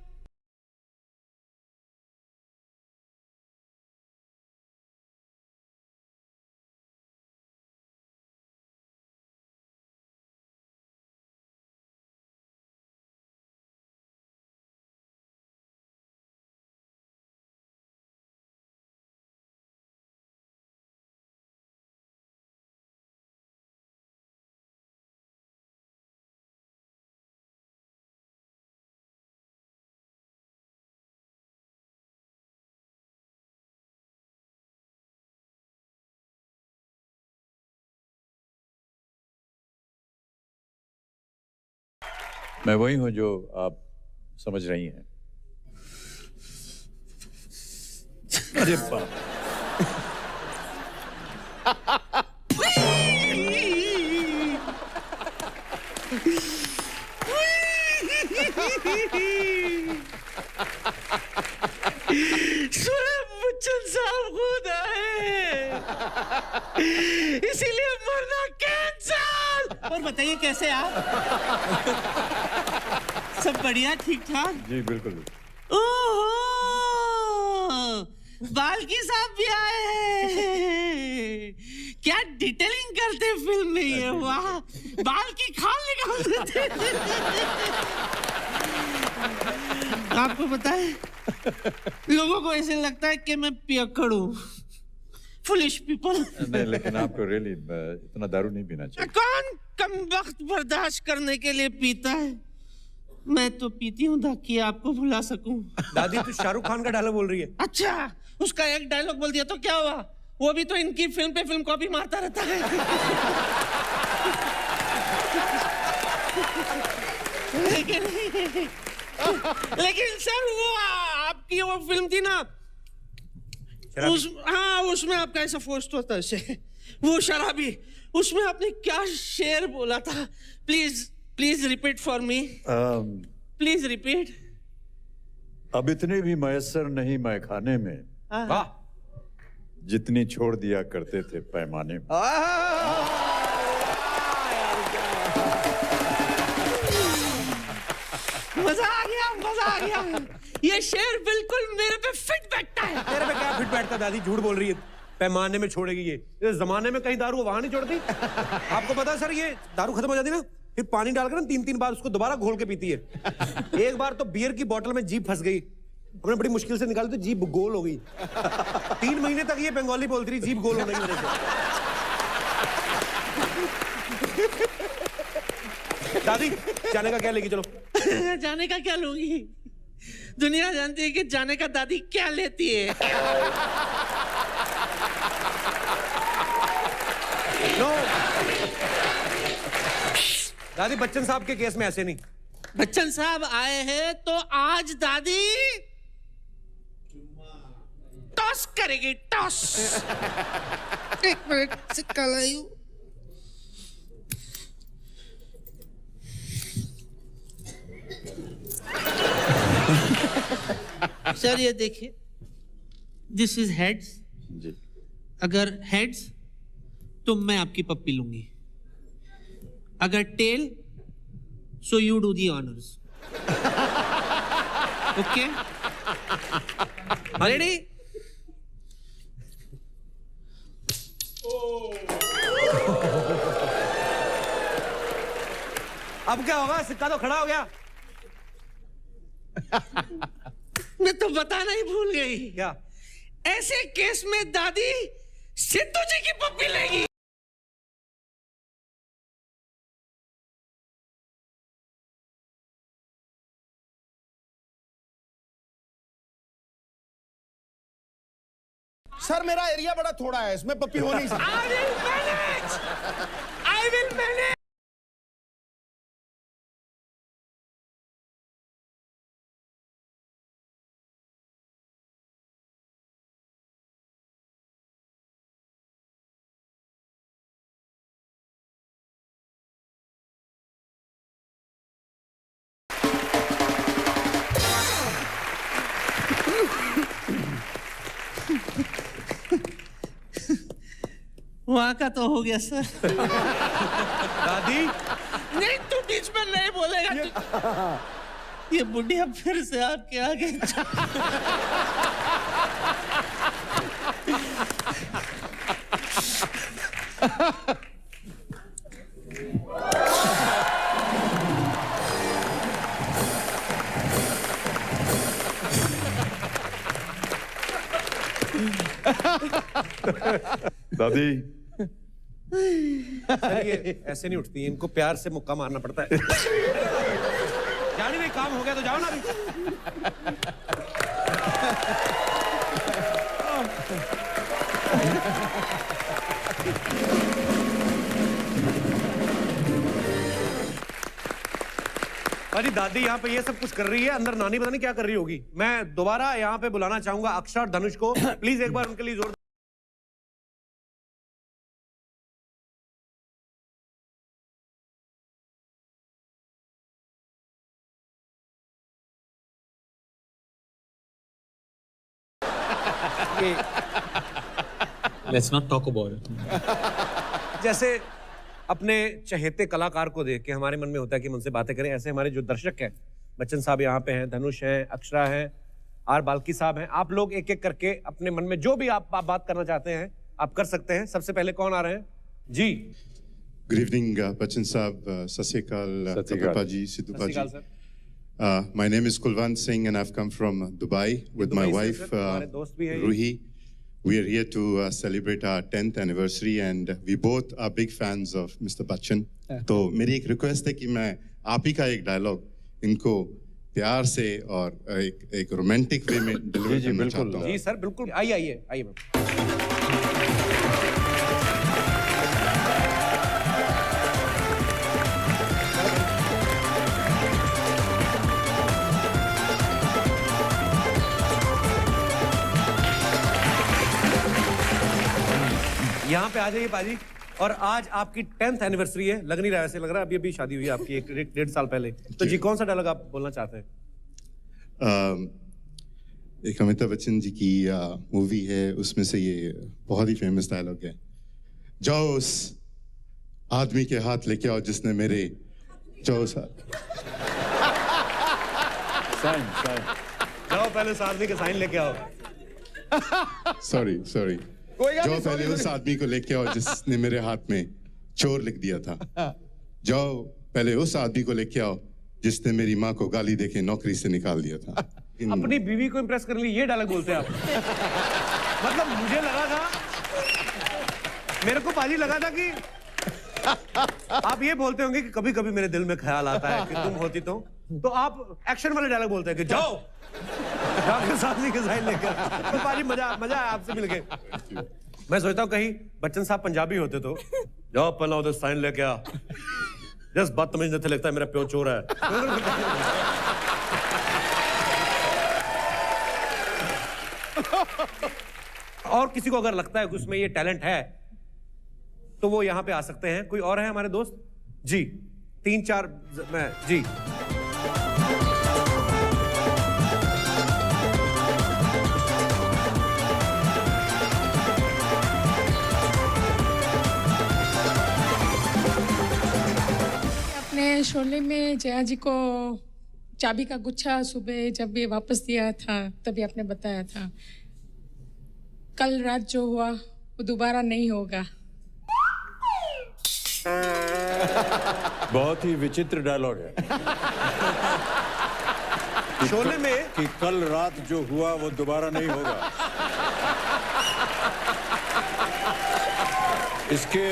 मैं वही हूं जो आप समझ रही हैं। अरे बाप। बच्चन साहब खुद आए, इसीलिए मरना कैंसल। और बताइए कैसे आप? सब बढ़िया, ठीक ठाक? जी बिल्कुल। ओहो, बाल्की साहब भी आए हैं। क्या डिटेलिंग करते फिल्म में ये, वाह। बाल की खाल निकाल देते। आपको पता है, लोगों को ऐसे लगता है कि मैं पियक्कड़ हूँ। Foolish people. नहीं, लेकिन आपको रियली इतना दारू नहीं पीना चाहिए। कौन कम वक्त बर्दाश्त करने के लिए पीता है? मैं तो पीती हूँ ताकि आपको भुला सकूं। दादी तू शाहरुख खान का डायलॉग बोल रही है? अच्छा, उसका एक डायलॉग बोल दिया तो क्या हुआ? वो भी तो इनकी फिल्म पे फिल्म कॉपी मारता रहता है। लेकिन सर वो आपकी वो फिल्म थी ना, उसमें आपका ऐसा फोर्स होता है। वो शराबी, उसमें आपने क्या शेर बोला था? Please repeat for me. Please repeat. अब इतने भी मयसर नहीं मैं खाने में, वाह, जितनी छोड़ दिया करते थे पैमाने में। मजा आ गया, मजा आ गया। ये शेर बिल्कुल मेरे पे फिट बैठता है। तेरे पे क्या फिट बैठता? दादी झूठ बोल रही है, पैमाने में छोड़ेगी ये। इस जमाने में कहीं दारू वहां नहीं छोड़ती। आपको पता है सर, ये दारू खत्म हो जाती ना, फिर पानी डालकर ना 3-3 बार उसको दोबारा घोल के पीती है। एक बार तो बियर की बोतल में जीभ फंस गई, हमने बड़ी मुश्किल से निकाली तो जीभ गोल हो गई। 3 महीने तक ये बंगाली बोलती रही, जीभ गोल होने की वजह से। दादी जाने का क्या लेगी? चलो। जाने का क्या लूंगी? दुनिया जानती है कि जाने का दादी क्या लेती है। नो दादी, बच्चन साहब के केस में ऐसे नहीं। बच्चन साहब आए हैं तो आज दादी टॉस करेगी, टॉस। एक मिनट, सिक्का लायू। सर ये देखिए, दिस इज हेड्स। जी। अगर हेड्स तो मैं आपकी पप्पी लूंगी, अगर tell so you do the honours. Okay, ready? अब क्या होगा? सिक्का तो खड़ा हो गया। मैं तो बताना ही भूल गई। क्या? ऐसे केस में दादी सिद्धू जी की पप्पी लेगी। सर मेरा एरिया बड़ा थोड़ा है, इसमें पप्पी हो नहीं सकती। I will manage. I will manage. वहां का तो हो गया सर। दादी नहीं, तू बीच में नहीं बोलेगा। ये बुढ़िया फिर से आपके आगे। दादी सर ये ऐसे नहीं उठती, इनको प्यार से मुक्का मारना पड़ता है। जानी भाई, काम हो गया तो जाओ ना अभी। अरे दादी यहाँ पे ये सब कुछ कर रही है, अंदर नानी पता नहीं क्या कर रही होगी। मैं दोबारा यहाँ पे बुलाना चाहूंगा अक्षर और धनुष को। प्लीज एक बार उनके लिए जोर। Let's not talk about it. जैसे अपने चहेते कलाकार को देख के हमारे मन में होता है कि हम उनसे बातें करें। ऐसे हमारे जो दर्शक हैं, बच्चन साहब यहाँ पे हैं, धनुष हैं, अक्षरा हैं, आर बाल्की साहब हैं, आप लोग एक एक करके अपने मन में जो भी आप बात करना चाहते हैं आप कर सकते हैं। सबसे पहले कौन आ रहे हैं? जी गुड इवनिंग बच्चन साहब, सत श्री अकाल कपिपा जी, सिद्धू जी। My name is Kulwant Singh and I've come from Dubai with my wife Ruhi. We are here to celebrate our 10th anniversary and we both are big fans of Mr. Bachchan. तो मेरी एक request है कि मैं आप ही का एक dialogue इनको प्यार से और एक रोमांटिक वे में डिलीवर करना चाहता हूँ। जी सर, बिल्कुल, आइए मैम। यहाँ पे आ जाइए पाजी। और आज आपकी 10th एनिवर्सरी है, लग नहीं रहा, ऐसे लग रहा है अभी अभी शादी हुई है आपकी, एक 1.5 साल पहले। तो जी कौन सा डायलॉग आप बोलना चाहते हैं? एक अमिताभ बच्चन जी की मूवी है, उसमें से ये बहुत ही फेमस डायलॉग है, जाओ उस आदमी के हाथ लेके आओ जिसने मेरे जाओ पहले उस आदमी के साइन लेके आओ। सॉरी जाओ पहले उस आदमी को लेके आओ जिसने मेरे हाथ में चोर लिख दिया था। जाओ पहले उस आदमी को लेके आओ जिसने मेरी माँ को गाली देके नौकरी से निकाल दिया था। अपनी बीवी को इम्प्रेस करने के लिए ये डायलॉग बोलते हैं आप? मतलब मुझे लगा था, मेरे को पाजी लगा था कि आप ये बोलते होंगे कि कभी कभी मेरे दिल में ख्याल आता है कि तुम होती तो आप एक्शन वाले डायलॉग बोलते हैं कि जाओ साथी के साइन लेकर। तो पाजी मजा आया आपसे मिलके। मैं सोचता हूँ कहीं बच्चन साहब पंजाबी होते तो जाओ पहला उधर साइन लेके आ, जस्ट बदतमीज नहीं लगता है मेरा प्यो चोर है। और किसी को अगर लगता है कि उसमें ये टैलेंट है तो वो यहां पे आ सकते हैं। कोई और है हमारे दोस्त? जी 3-4 मैं जी अपने शोले में जया जी को चाबी का गुच्छा सुबह जब ये वापस दिया था तभी आपने बताया था कल रात जो हुआ वो दोबारा नहीं होगा। बहुत ही विचित्र डायलॉग है। शोले में कि कल रात जो हुआ वो दोबारा नहीं होगा। इसके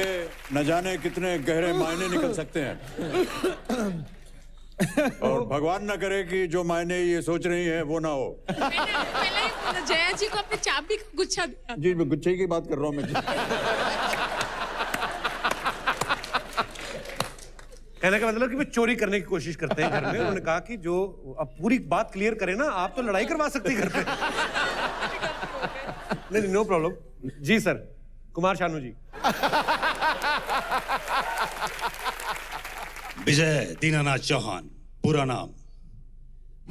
न जाने कितने गहरे मायने निकल सकते हैं और भगवान न करे कि जो मायने ये सोच रही है वो ना हो। मैंने जया जी को अपने चाबी का गुच्छा दिया। जी मैं गुच्छे की बात कर रहा हूँ मैं। कहने का मतलब कि वो चोरी करने की कोशिश करते हैं घर में। उन्होंने कहा कि जो अब पूरी बात क्लियर करे ना, आप तो लड़ाई करवा सकते हैं घर पे। नहीं नो प्रॉब्लम। जी सर, कुमार शानू जी। विजय दीनानाथ चौहान, पूरा नाम,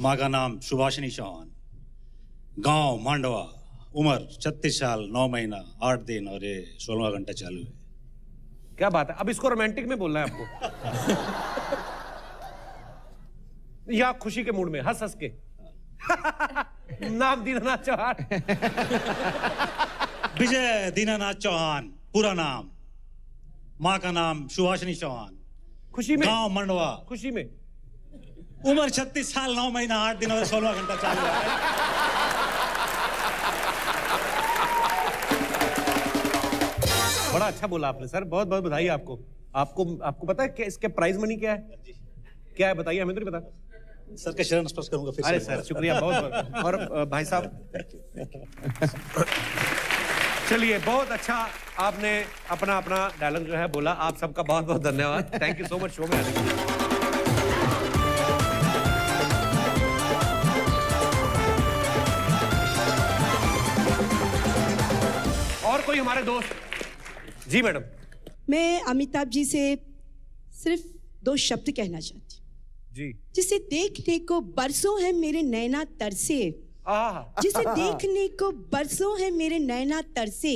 माँ का नाम सुभाषिनी चौहान, गांव मांडवा, उम्र 36 साल 9 महीना 8 दिन और ये 16वां घंटा चालू है। क्या बात है, अब इसको रोमांटिक में बोलना है आपको या खुशी के मूड में हंस हंस के? नाम दीनानाथ चौहान। विजय दीनानाथ चौहान, पूरा नाम, माँ का नाम सुभाषिनी चौहान, खुशी में, गांव मंडवा, खुशी में, उम्र 36 साल 9 महीना 8 दिन और 16वां घंटा चालू है। बड़ा अच्छा बोला आपने सर, बहुत बहुत बधाई आपको। आपको पता है कि इसके प्राइज मनी क्या है? क्या है बताइए, हमें तो नहीं पता। सर के शरण स्पर्श करूंगा फिर। अरे सर शुक्रिया बहुत। और भाई साहब चलिए, बहुत अच्छा आपने अपना डायलॉग जो है बोला। आप सबका बहुत बहुत धन्यवाद। Thank you so much show में आने के लिए। और कोई हमारे दोस्त? जी मैडम। मैं अमिताभ जी से सिर्फ 2 शब्द कहना चाहती हूँ। जी। जिसे देखने को बरसों है मेरे नैना तरसे, जिसे देखने को बरसों है मेरे नैना तरसे,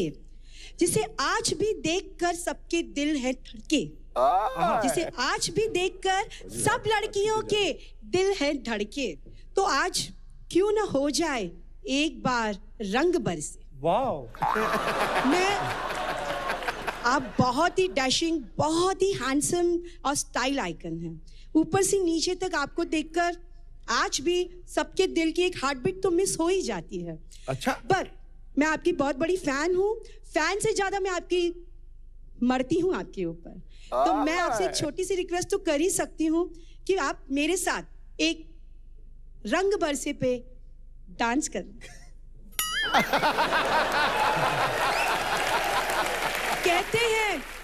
जिसे आज भी देखकर सबके दिल है धड़के, जिसे आज भी देखकर सब लड़कियों के दिल है धड़के। तो आज क्यों ना हो जाए एक बार रंग बरसे। मैं आप बहुत ही डैशिंग, बहुत ही हैंडसम और स्टाइल आइकन हैं। ऊपर से नीचे तक आपको देखकर आज भी सबके दिल की एक हार्ट बीट तो मिस हो ही जाती है। अच्छा, पर मैं आपकी बहुत बड़ी फैन हूँ। फैन से ज्यादा मैं आपकी मरती हूँ आपके ऊपर। तो मैं आपसे एक छोटी सी रिक्वेस्ट तो कर ही सकती हूँ कि आप मेरे साथ एक रंग बरसे पे डांस करें।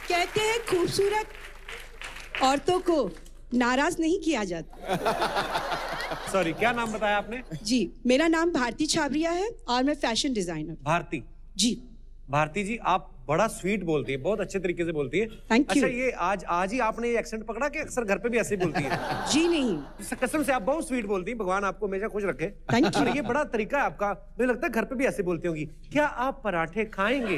कहते हैं खूबसूरत औरतों को नाराज नहीं किया जाता। सॉरी, क्या नाम बताया आपने? जी, मेरा नाम भारती छाबरिया है और मैं फैशन डिजाइनर। भारती जी। भारती जी, आप बड़ा स्वीट बोलती है, बहुत अच्छे तरीके से बोलती है। Thank you. अच्छा, ये आज ही आपने ये एक्सेंट पकड़ा कि अक्सर घर पे भी ऐसे ही बोलती है? जी नहीं, कसम से आप बहुत स्वीट बोलती हैं। भगवान आपको हमेशा खुश रखे। Thank you. और ये बड़ा तरीका है आपका, मुझे लगता है घर पे भी ऐसे बोलती होंगी। क्या आप पराठे खाएंगे?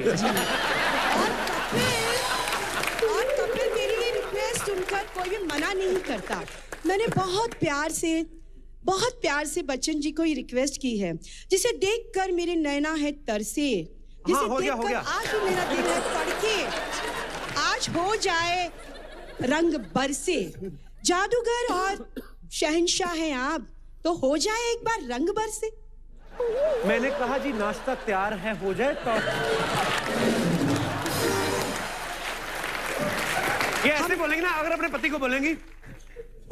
और कपिल मेरी ये रिक्वेस्ट सुनकर कोई भी मना नहीं करता। मैंने बहुत प्यार से बच्चन जी को ये रिक्वेस्ट की है, जिसे देखकर मेरे नैना है तरसे, जिसे हो देखकर गया। आज भी मेरा दिल है तड़के। आज हो जाए रंग बरसे। जादूगर और शहंशाह हैं आप, तो हो जाए एक बार रंग बरसे। मैंने कहा जी नाश्ता तैयार है, हो जाए तो। ये ऐसे बोलेंगे ना, अगर अपने पति को बोलेंगी,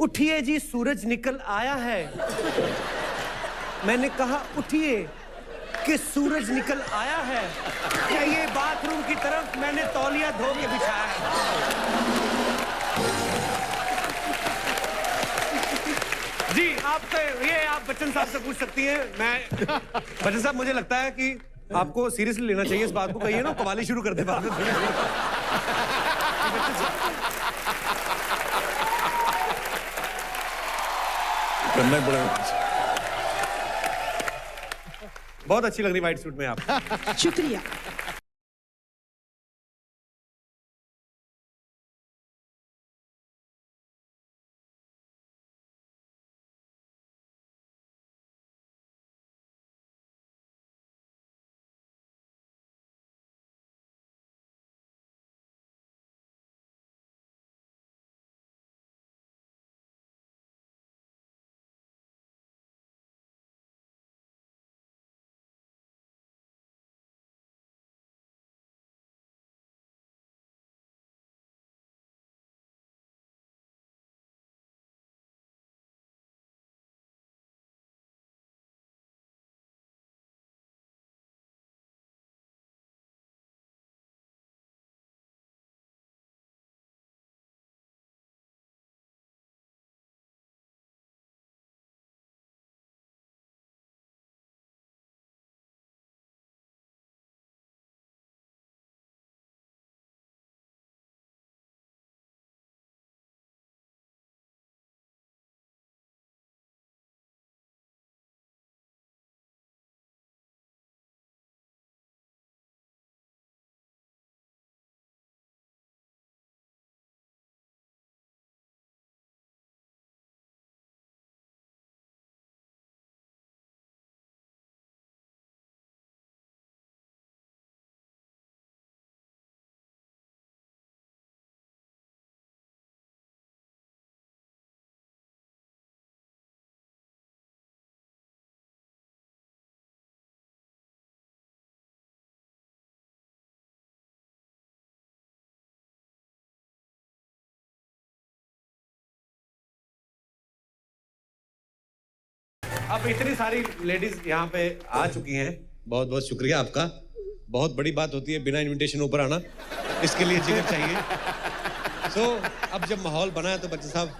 उठिए जी सूरज निकल आया है। मैंने कहा उठिए कि सूरज निकल आया है। क्या ये बाथरूम की तरफ मैंने तौलिया धो के बिछाया है? जी, आप बच्चन साहब से पूछ सकती हैं। बच्चन साहब, मुझे लगता है कि आपको सीरियसली लेना चाहिए इस बात को। कहिए ना, कवाली शुरू कर दे बाद में। करना पड़ेगा। बहुत अच्छी लग रही व्हाइट सूट में आप। शुक्रिया। अब इतनी सारी लेडीज यहाँ पे आ चुकी हैं, बहुत बहुत शुक्रिया आपका। बहुत बड़ी बात होती है बिना इनविटेशन ऊपर आना, इसके लिए जिगर चाहिए। सो अब जब माहौल बना है तो बच्चन साहब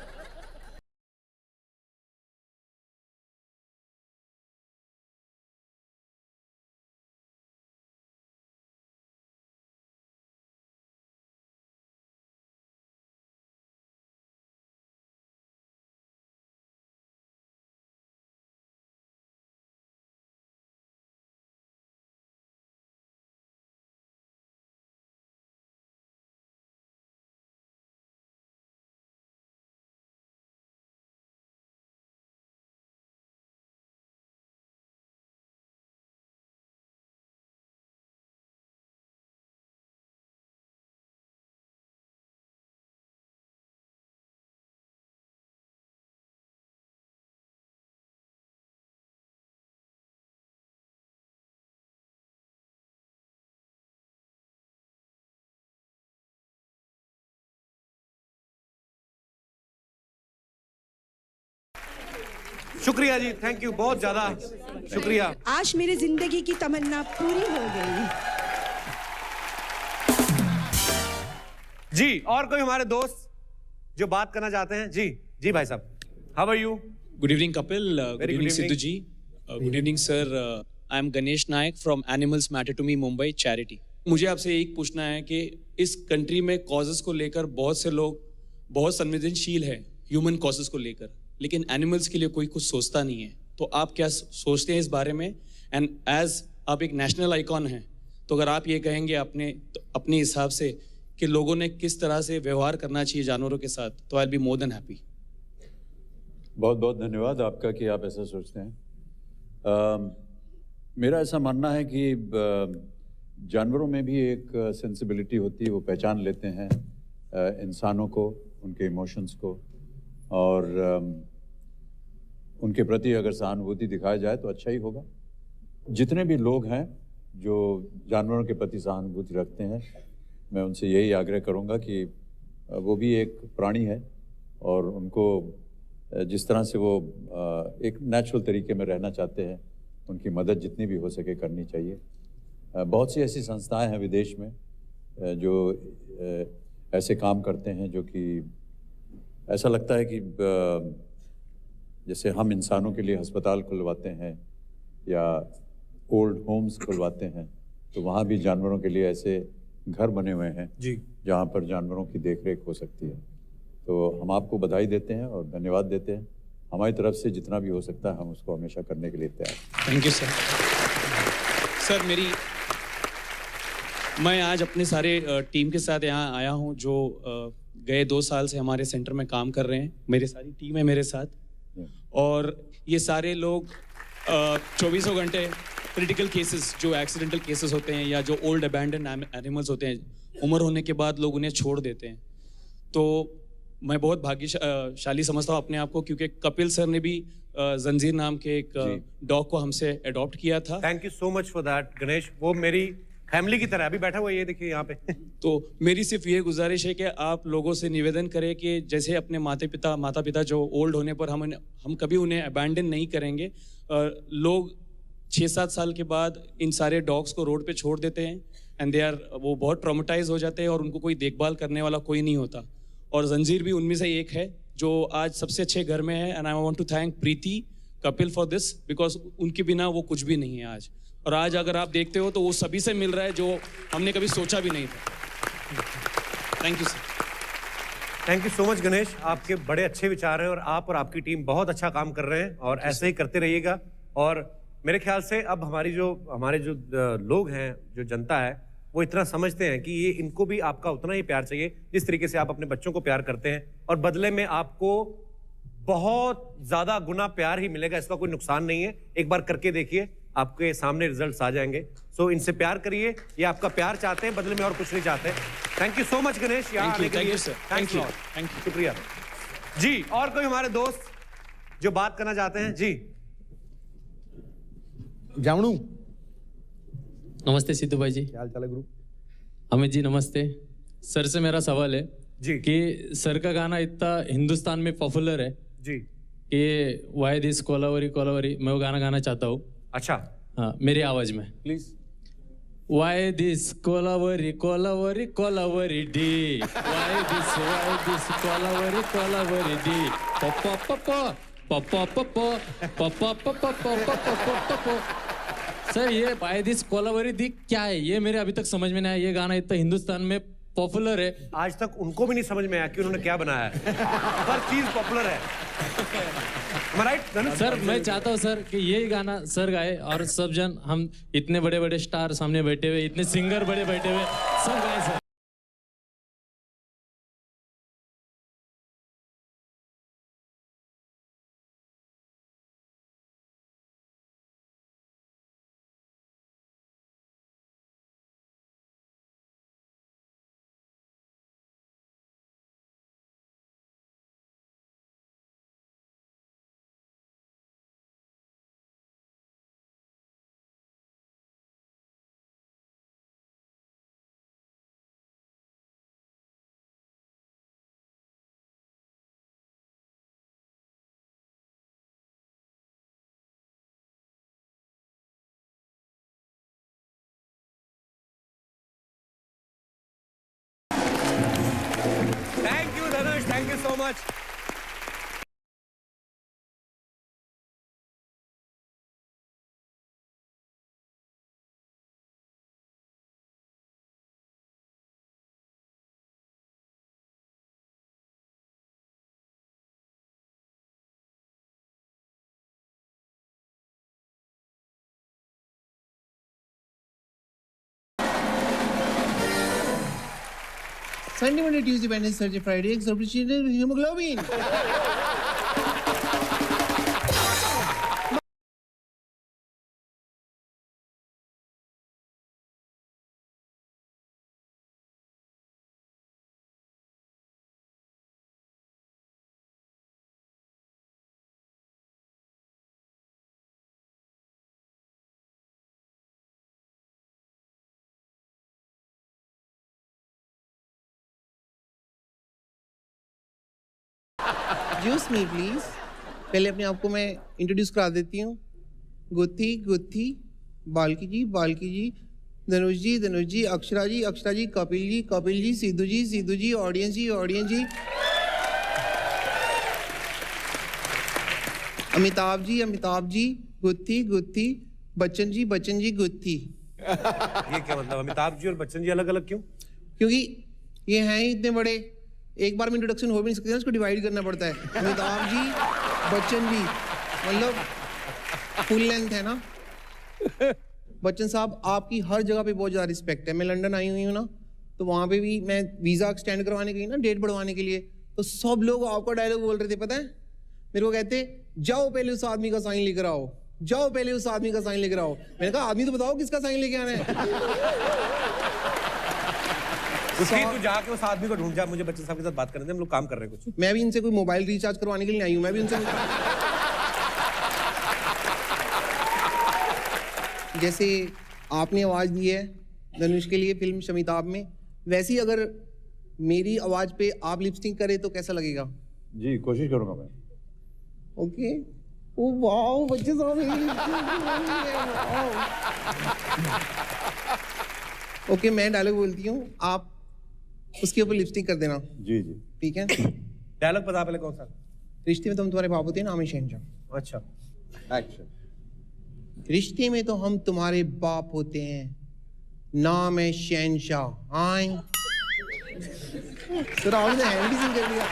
शुक्रिया जी, थैंक यू, बहुत ज्यादा शुक्रिया। आज मेरी जिंदगी की तमन्ना पूरी हो गई। जी, और कोई हमारे दोस्त जो बात करना चाहते हैं? जी जी भाई साहब, how are you? Good evening, Kapil. Good evening, Sidhu ji. Good evening, sir. I am Ganesh Naik from Animals Matter to Me Mumbai Charity. मुझे आपसे एक पूछना है कि इस कंट्री में कॉजेस को लेकर बहुत से लोग बहुत संवेदनशील है ह्यूमन कॉजेस को लेकर, लेकिन एनिमल्स के लिए कोई कुछ सोचता नहीं है। तो आप क्या सोचते हैं इस बारे में? एंड एज आप एक नेशनल आइकॉन हैं, तो अगर आप ये कहेंगे अपने हिसाब से कि लोगों ने किस तरह से व्यवहार करना चाहिए जानवरों के साथ, तो I will be more than happy. बहुत बहुत धन्यवाद आपका कि आप ऐसा सोचते हैं। मेरा ऐसा मानना है कि जानवरों में भी एक सेंसिबिलिटी होती है, वो पहचान लेते हैं इंसानों को, उनके इमोशंस को, और उनके प्रति अगर सहानुभूति दिखाया जाए तो अच्छा ही होगा। जितने भी लोग हैं जो जानवरों के प्रति सहानुभूति रखते हैं, मैं उनसे यही आग्रह करूंगा कि वो भी एक प्राणी है और उनको जिस तरह से वो एक नेचुरल तरीके में रहना चाहते हैं, उनकी मदद जितनी भी हो सके करनी चाहिए। बहुत सी ऐसी संस्थाएं हैं विदेश में जो ऐसे काम करते हैं, जो कि ऐसा लगता है कि जैसे हम इंसानों के लिए अस्पताल खुलवाते हैं या ओल्ड होम्स खुलवाते हैं, तो वहाँ भी जानवरों के लिए ऐसे घर बने हुए हैं जी, जहाँ पर जानवरों की देखरेख हो सकती है। तो हम आपको बधाई देते हैं और धन्यवाद देते हैं। हमारी तरफ से जितना भी हो सकता है हम उसको हमेशा करने के लिए तैयार हैं। Thank you sir. सर मैं आज अपने सारे टीम के साथ यहाँ आया हूँ जो गए 2 साल से हमारे सेंटर में काम कर रहे हैं। मेरी सारी टीम है मेरे साथ, और ये सारे लोग 24 घंटे क्रिटिकल केसेस, जो एक्सीडेंटल केसेस होते हैं या जो ओल्ड अबैंडन एनिमल्स होते हैं, उम्र होने के बाद लोग उन्हें छोड़ देते हैं। तो मैं बहुत भाग्यशाली समझता हूँ अपने आप को, क्योंकि कपिल सर ने भी जंजीर नाम के एक डॉग को हमसे अडॉप्ट किया था। Thank you so much for that Ganesh. वो मेरी फैमिली की तरह अभी बैठा हुआ है, ये देखिए यहाँ पे। तो मेरी सिर्फ ये गुजारिश है कि आप लोगों से निवेदन करें कि जैसे अपने माता पिता जो ओल्ड होने पर हम कभी उन्हें अबैंडन नहीं करेंगे। लोग 6-7 साल के बाद इन सारे डॉग्स को रोड पे छोड़ देते हैं एंड वो बहुत ट्रॉमेटाइज हो जाते हैं और उनको कोई देखभाल करने वाला कोई नहीं होता। और जंजीर भी उनमें से एक है जो आज सबसे अच्छे घर में है। And I want to thank Preeti, Kapil for this, because उनके बिना वो कुछ भी नहीं है आज। और आज अगर आप देखते हो तो वो सभी से मिल रहा है जो हमने कभी सोचा भी नहीं था। Thank you sir. Thank you so much Ganesh, आपके बड़े अच्छे विचार हैं और आप और आपकी टीम बहुत अच्छा काम कर रहे हैं और ऐसे ही करते रहिएगा। और मेरे ख्याल से अब हमारे जो लोग हैं, जो जनता है, वो इतना समझते हैं कि ये इनको भी आपका उतना ही प्यार चाहिए जिस तरीके से आप अपने बच्चों को प्यार करते हैं, और बदले में आपको बहुत ज्यादा गुना प्यार ही मिलेगा। इसका कोई नुकसान नहीं है। एक बार करके देखिए, आपके सामने रिजल्ट्स आ जाएंगे। सो इनसे प्यार करिए, ये आपका प्यार चाहते हैं, बदले में और कुछ नहीं चाहते। Thank you so much Ganesh, यहाँ आने के लिए। थैंक यू, शुक्रिया जी। और कोई हमारे दोस्त जो बात करना चाहते हैं? जी जामनू। नमस्ते सिद्धू भाई जी। क्या हाल चाल है गुरु? अमित जी नमस्ते। सर से मेरा सवाल है जी कि सर का गाना इतना हिंदुस्तान में पॉपुलर है जी कि वाई दिस कोलावरी कोलावरी, मैं वो गाना गाना चाहता हूँ। अच्छा, हाँ, मेरी आवाज में please. Why this Kolaveri Kolaveri Kolaveri D, why this Kolaveri Kolaveri D, papa papa papa papa papa papa. Sir ये वाई दिस कोलावरी दी क्या है, ये मेरे अभी तक समझ में नहीं आया। ये गाना इतना हिंदुस्तान में पॉपुलर है, आज तक उनको भी नहीं समझ में आया कि उन्होंने क्या बनाया है। हर चीज पॉपुलर है। राइट सर मैं चाहता हूँ सर कि यही गाना सर गाए और सब जन, हम इतने बड़े बड़े स्टार सामने बैठे हुए, इतने सिंगर बड़े बैठे हुए, सब गाए sir. so much. Sunday, Monday, Tuesday, Wednesday, Thursday, Friday, exorbitant hemoglobin. Excuse me, please. पहले अपने आप को मैं इंट्रोड्यूस करा देती हूँ. गुत्थी, बाल्की जी, धनुष जी, अक्षरा जी, कपिल जी, सिद्धू जी, ऑडियंस जी, अमिताभ जी, गुत्थी, बच्चन जी, गुत्थी. ये क्या मतलब, अमिताभ जी और बच्चन जी अलग अलग क्यों? क्योंकि ये हैं ही इतने बड़े, एक बार में इंट्रोडक्शन हो भी नहीं सकते, उसको डिवाइड करना पड़ता है. अमिताभ जी, बच्चन जी, मतलब फुल लेंथ है ना. बच्चन साहब, आपकी हर जगह पे बहुत ज़्यादा रिस्पेक्ट है. मैं लंदन आई हुई हूँ ना, तो वहाँ पे भी मैं वीज़ा एक्सटेंड करवाने के लिए ना, डेट बढ़वाने के लिए, तो सब लोग आपका डायलॉग बोल रहे थे, पता है मेरे को. कहते जाओ पहले उस आदमी का साइन लेकर आओ. मैंने कहा आदमी तो बताओ किसका साइन लेके आना है. तू जाके उस आदमी को ढूंढ जा, मुझे बच्चन साहब के साथ बात करने दे, हम लोग काम कर रहे हैं कुछ. मैं भी इनसे कोई मोबाइल रिचार्ज करवाने के लिए आई हूँ. मैं भी उनसे जैसे आपने आवाज दी है धनुष के लिए फिल्म शमिताभ में, वैसी अगर मेरी आवाज पे आप लिपस्टिक करें तो कैसा लगेगा? जी कोशिश करूंगा मैं. ओके. ओ वाओ, बच्चे साहब. ओके, मैं डायलॉग बोलती हूँ, आप उसके ऊपर लिपस्टिक कर देना. जी ठीक है. डायलॉग बता पहले कौन सा. रिश्ते में तो हम तुम्हारे बाप होते हैं, नाम है शहनशाह. अच्छा, एक्शन. रिश्ते में तो हम तुम्हारे बाप होते हैं, नाम है शहनशाह. आए सर, आपने हैंड भी कर दिया.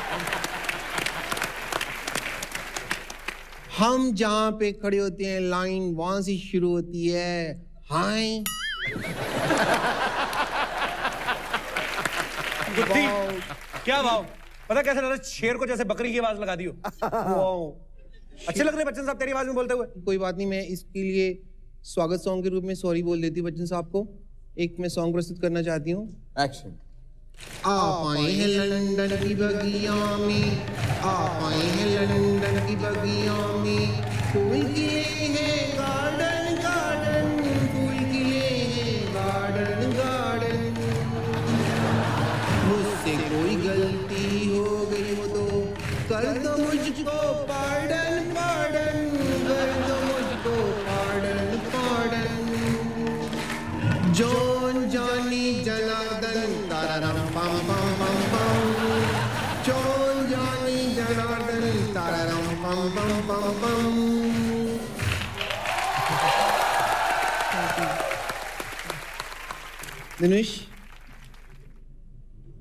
हम जहां पे खड़े होते हैं लाइन वहां से शुरू होती है. हाय क्या भाव, पता कैसे लग रहा है, शेर को जैसे बकरी की आवाज लगा दी हो. अच्छे लग रहे बच्चन साहब तेरी आवाज में बोलते हुए. कोई बात नहीं, मैं इसके लिए स्वागत सॉन्ग के रूप में सॉरी बोल देती हूँ बच्चन साहब को. एक मैं सॉन्ग प्रस्तुत करना चाहती हूँ. एक्शन. आप आए हैं लंदन की बगिया में, आप आए हैं लंदन की बगिया में, फूल खिले हैं गार्डन, फूल खिले हैं गार्डन. मुझसे कोई गलती हो गई हो तो कर दो मुझको पार्डन, कर दो मुझको पार्डन. जॉन जानी जनार्दन ताराराम पम पम पम पम. जॉन जानी जनार्दन ताराराम पम पम पम पम. Dinesh,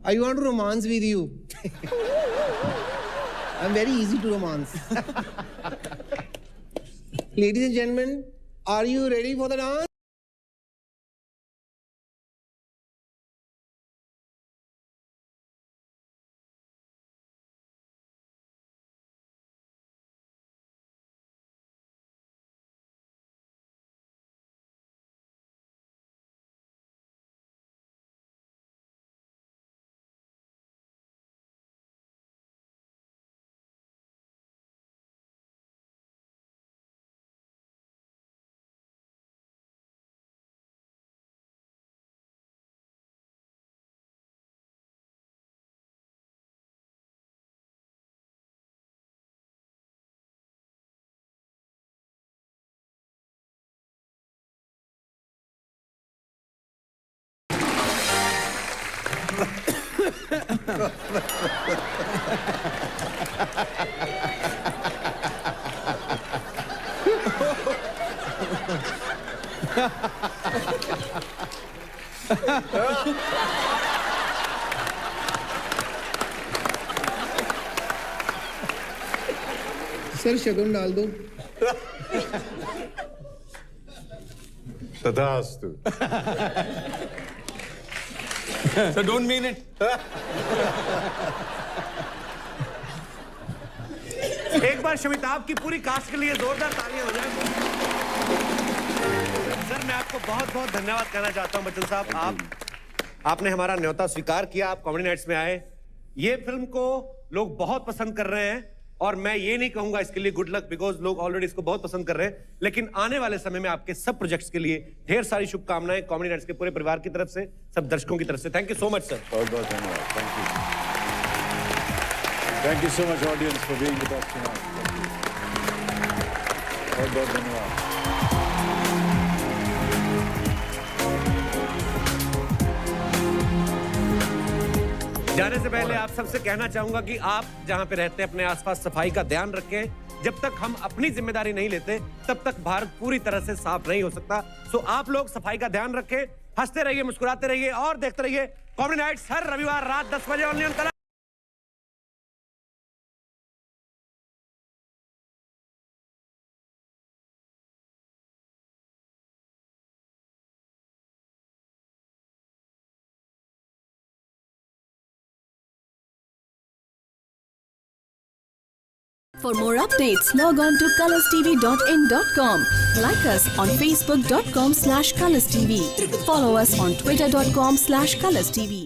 I want to romance with you. I'm very easy to romance. Ladies and gentlemen, are you ready for the dance? Sir शगुन डाल दो। तथास्तु। So don't mean it. एक बार शमिताभ की पूरी कास्ट के लिए जोरदार तालियां हो जाए। सर मैं आपको बहुत बहुत धन्यवाद कहना चाहता हूं बच्चन साहब, आपने हमारा न्योता स्वीकार किया, आप कॉमेडी नाइट्स में आए। ये फिल्म को लोग बहुत पसंद कर रहे हैं और मैं ये नहीं कहूंगा इसके लिए गुड लक, बिकॉज लोग ऑलरेडी इसको बहुत पसंद कर रहे हैं, लेकिन आने वाले समय में आपके सब प्रोजेक्ट्स के लिए ढेर सारी शुभकामनाएं कॉमेडी नाइट्स के पूरे परिवार की तरफ से, सब दर्शकों की तरफ से। Thank you so much sir. बहुत बहुत धन्यवाद। Thank you so much audience for being with us tonight. बहुत बहुत धन्यवाद। जाने से पहले आप सबसे कहना चाहूंगा कि आप जहां पे रहते हैं अपने आसपास सफाई का ध्यान रखें। जब तक हम अपनी जिम्मेदारी नहीं लेते तब तक भारत पूरी तरह से साफ नहीं हो सकता। सो आप लोग सफाई का ध्यान रखें, हंसते रहिए, मुस्कुराते रहिए और देखते रहिए कॉमेडी नाइट्स हर रविवार रात 10 बजे only on colours. For more updates, log on to colorstv.in.com. Like us on facebook.com/colorstv. Follow us on twitter.com/colorstv.